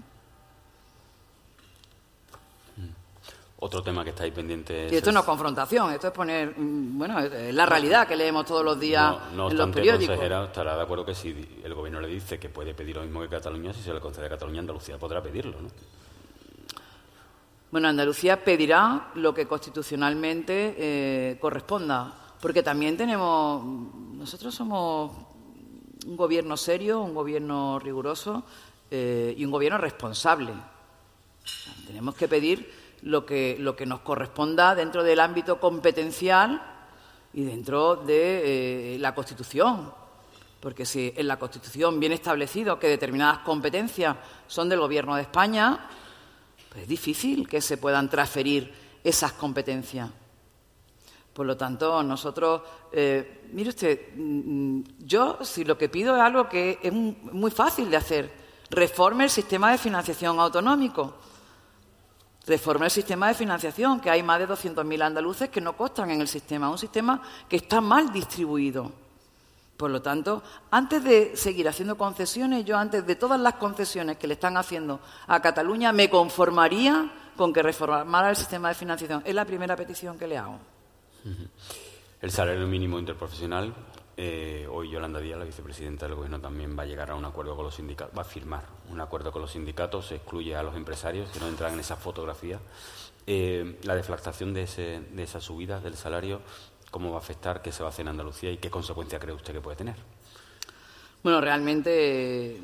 Otro tema que está ahí pendiente... Y esto no es confrontación, esto es poner... Bueno, es la realidad que leemos todos los días en los periódicos. Consejera estará de acuerdo que si el Gobierno le dice que puede pedir lo mismo que Cataluña, si se le concede a Cataluña, Andalucía podrá pedirlo, ¿no? Bueno, Andalucía pedirá lo que constitucionalmente corresponda, porque también nosotros somos un gobierno serio, un gobierno riguroso y un gobierno responsable. Tenemos que pedir lo que nos corresponda dentro del ámbito competencial y dentro de la Constitución, porque si en la Constitución viene establecido que determinadas competencias son del Gobierno de España, es difícil que se puedan transferir esas competencias. Por lo tanto, nosotros... mire usted, yo si lo que pido es algo que es muy fácil de hacer. Reforme el sistema de financiación autonómico. Reforme el sistema de financiación, que hay más de 200.000 andaluces que no constan en el sistema. Un sistema que está mal distribuido. Por lo tanto, antes de seguir haciendo concesiones, yo antes de todas las concesiones que le están haciendo a Cataluña, me conformaría con que reformara el sistema de financiación. Es la primera petición que le hago. El salario mínimo interprofesional, hoy Yolanda Díaz, la vicepresidenta del Gobierno, también va a llegar a un acuerdo con los sindicatos, va a firmar un acuerdo con los sindicatos, se excluye a los empresarios que no entran en esa fotografía. La deflactación de esa subida del salario, ¿cómo va a afectar? ¿Qué se va a hacer en Andalucía y qué consecuencia cree usted que puede tener? Bueno, realmente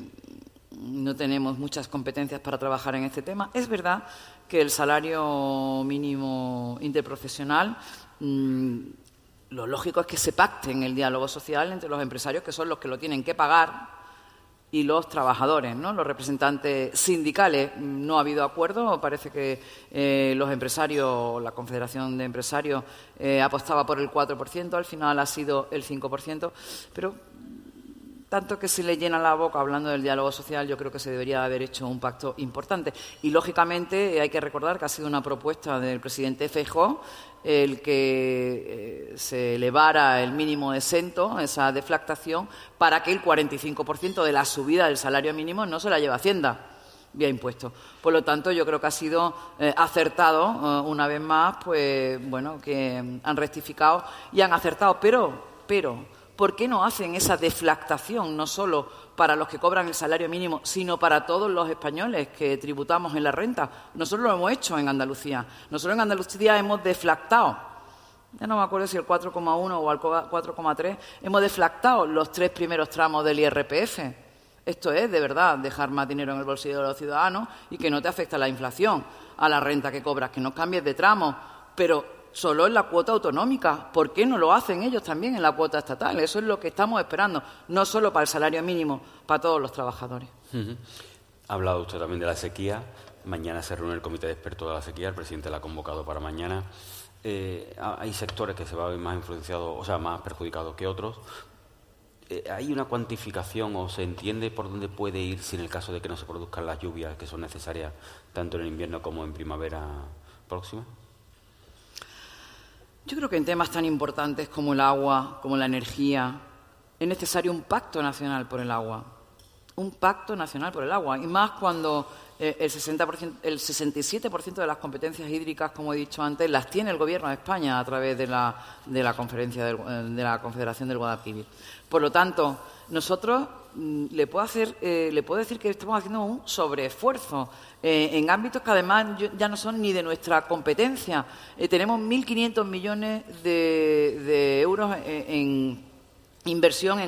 no tenemos muchas competencias para trabajar en este tema. Es verdad que el salario mínimo interprofesional, lo lógico es que se pacte en el diálogo social entre los empresarios, que son los que lo tienen que pagar, y los trabajadores, ¿no? Los representantes sindicales. No ha habido acuerdo. Parece que los empresarios, la Confederación de Empresarios, apostaba por el 4%, al final ha sido el 5%, pero tanto que se le llena la boca hablando del diálogo social, yo creo que se debería haber hecho un pacto importante. Y, lógicamente, hay que recordar que ha sido una propuesta del presidente Feijóo el que se elevara el mínimo exento, esa deflactación, para que el 45% de la subida del salario mínimo no se la lleve Hacienda vía impuestos. Por lo tanto, yo creo que ha sido acertado, una vez más, pues bueno, que han rectificado y han acertado. Pero, ¿por qué no hacen esa deflactación no solo para los que cobran el salario mínimo, sino para todos los españoles que tributamos en la renta? Nosotros lo hemos hecho en Andalucía. Nosotros en Andalucía hemos deflactado, ya no me acuerdo si el 4,1 o el 4,3, hemos deflactado los 3 primeros tramos del IRPF. Esto es, de verdad, dejar más dinero en el bolsillo de los ciudadanos y que no te afecte la inflación, a la renta que cobras, que no cambies de tramo, pero solo en la cuota autonómica. ¿Por qué no lo hacen ellos también en la cuota estatal? Eso es lo que estamos esperando, no solo para el salario mínimo, para todos los trabajadores. Ha hablado usted también de la sequía. Mañana se reúne el Comité de Expertos de la Sequía, el presidente la ha convocado para mañana. Hay sectores que se van a ver más influenciados, o sea, más perjudicados que otros. ¿Hay una cuantificación o se entiende por dónde puede ir si en el caso de que no se produzcan las lluvias que son necesarias tanto en el invierno como en primavera próxima? Yo creo que en temas tan importantes como el agua, como la energía, es necesario un pacto nacional por el agua. Un pacto nacional por el agua. Y más cuando el 67% de las competencias hídricas, como he dicho antes, las tiene el Gobierno de España a través de la Conferencia de la Confederación del Guadalquivir. Por lo tanto, nosotros le puedo decir que estamos haciendo un sobreesfuerzo en ámbitos que además ya no son ni de nuestra competencia. Tenemos 1.500 millones de euros en inversión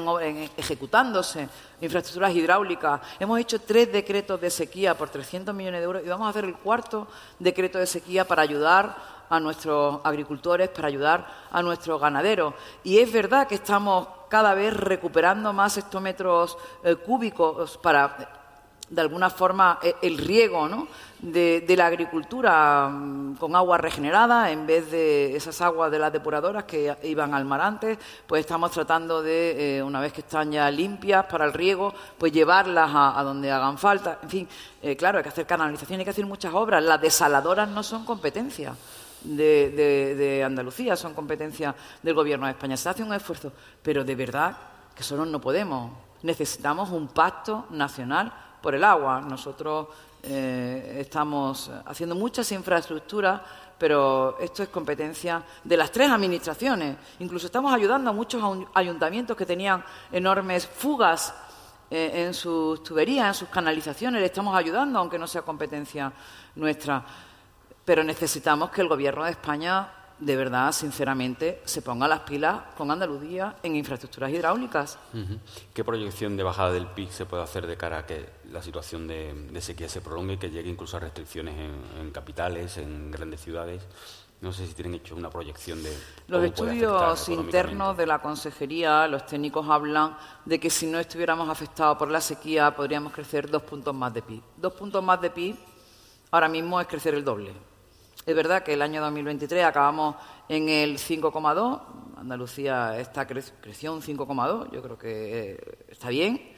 ejecutándose, infraestructuras hidráulicas. Hemos hecho 3 decretos de sequía por 300 millones de euros y vamos a hacer el 4º decreto de sequía para ayudar a nuestros agricultores, para ayudar a nuestros ganaderos. Y es verdad que estamos cada vez recuperando más hectómetros cúbicos para, de alguna forma, el riego, ¿no?, de la agricultura con agua regenerada en vez de esas aguas de las depuradoras que iban al mar antes. Pues estamos tratando de, una vez que están ya limpias para el riego, pues llevarlas a donde hagan falta. En fin, claro, hay que hacer canalización, hay que hacer muchas obras. Las desaladoras no son competencia de Andalucía, son competencia del Gobierno de España. Se hace un esfuerzo, pero de verdad que solo no podemos. Necesitamos un pacto nacional por el agua. Nosotros estamos haciendo muchas infraestructuras, pero esto es competencia de las 3 administraciones. Incluso estamos ayudando a muchos ayuntamientos que tenían enormes fugas en sus tuberías, en sus canalizaciones. Le estamos ayudando, aunque no sea competencia nuestra. Pero necesitamos que el Gobierno de España, de verdad, sinceramente, se ponga las pilas con Andalucía en infraestructuras hidráulicas. ¿Qué proyección de bajada del PIB se puede hacer de cara a que la situación de sequía se prolongue y que llegue incluso a restricciones en capitales, en grandes ciudades? No sé si tienen hecho una proyección de los estudios internos de la Consejería. Los técnicos hablan de que si no estuviéramos afectados por la sequía podríamos crecer 2 puntos más de PIB. 2 puntos más de PIB ahora mismo es crecer el doble. Es verdad que el año 2023 acabamos en el 5,2. Andalucía creció un 5,2. Yo creo que está bien.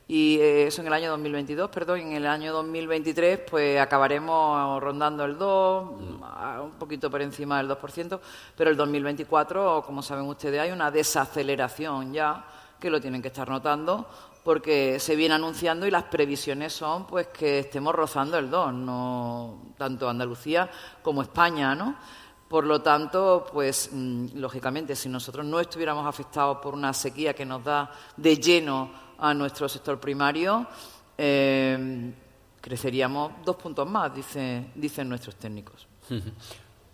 Y eso en el año 2022, perdón. En el año 2023 pues acabaremos rondando el 2, un poquito por encima del 2%. Pero el 2024, como saben ustedes, hay una desaceleración ya que lo tienen que estar notando, porque se viene anunciando y las previsiones son pues que estemos rozando el 2, no tanto Andalucía como España, ¿no? Por lo tanto, pues lógicamente, si nosotros no estuviéramos afectados por una sequía que nos da de lleno a nuestro sector primario, creceríamos 2 puntos más, dicen nuestros técnicos.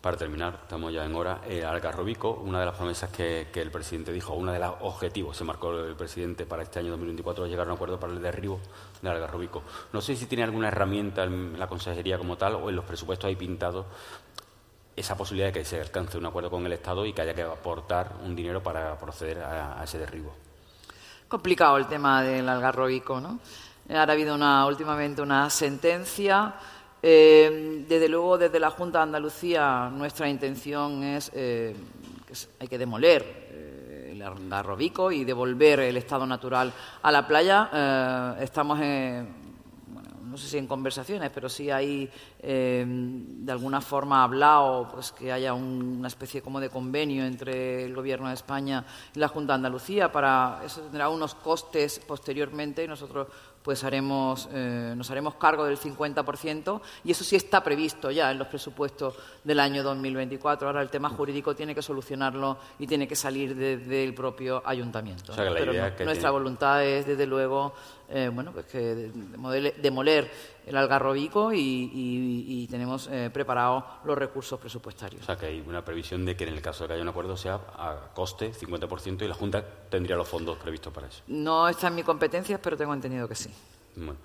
Para terminar, estamos ya en hora. Algarrobico, una de las promesas que el presidente dijo, uno de los objetivos se marcó el presidente para este año 2024 es llegar a un acuerdo para el derribo de Algarrobico. No sé si tiene alguna herramienta en la consejería como tal o en los presupuestos hay pintado esa posibilidad de que se alcance un acuerdo con el Estado y que haya que aportar un dinero para proceder a ese derribo. Complicado el tema del Algarrobico, ¿no? Ahora ha habido últimamente una sentencia. Desde luego, desde la Junta de Andalucía, nuestra intención es que hay que demoler el Algarrobico y devolver el estado natural a la playa. Estamos no sé si en conversaciones, pero sí hay de alguna forma hablado pues que haya una especie como de convenio entre el Gobierno de España y la Junta de Andalucía. Para eso tendrá unos costes posteriormente y nosotros pues nos haremos cargo del 50% y eso sí está previsto ya en los presupuestos del año 2024. Ahora el tema jurídico tiene que solucionarlo y tiene que salir desde el propio ayuntamiento. O sea, que Pero nuestra voluntad es, desde luego, pues que demoler el Algarrobico y tenemos preparados los recursos presupuestarios. O sea, que hay una previsión de que en el caso de que haya un acuerdo sea a coste 50% y la Junta tendría los fondos previstos para eso. No está en mi competencia, pero tengo entendido que sí. Bueno,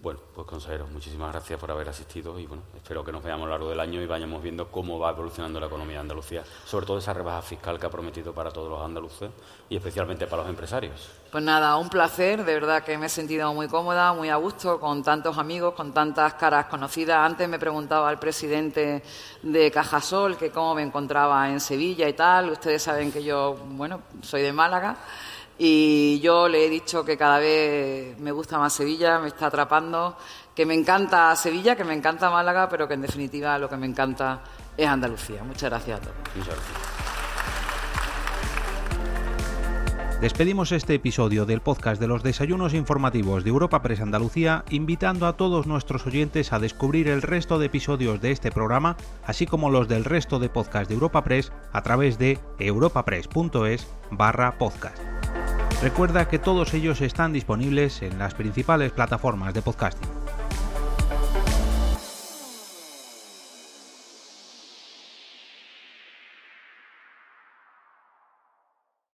Bueno, pues consejero, muchísimas gracias por haber asistido y bueno, espero que nos veamos a lo largo del año y vayamos viendo cómo va evolucionando la economía de Andalucía, sobre todo esa rebaja fiscal que ha prometido para todos los andaluces y especialmente para los empresarios. Pues nada, un placer, de verdad que me he sentido muy cómoda, muy a gusto, con tantos amigos, con tantas caras conocidas. Antes me preguntaba el presidente de Cajasol que cómo me encontraba en Sevilla y tal. Ustedes saben que yo, bueno, soy de Málaga. Y yo le he dicho que cada vez me gusta más Sevilla, me está atrapando, que me encanta Sevilla, que me encanta Málaga, pero que en definitiva lo que me encanta es Andalucía. Muchas gracias a todos. Muchas gracias. Despedimos este episodio del podcast de los desayunos informativos de Europa Press Andalucía, invitando a todos nuestros oyentes a descubrir el resto de episodios de este programa, así como los del resto de podcasts de Europa Press a través de europapress.es/podcast. Recuerda que todos ellos están disponibles en las principales plataformas de podcasting.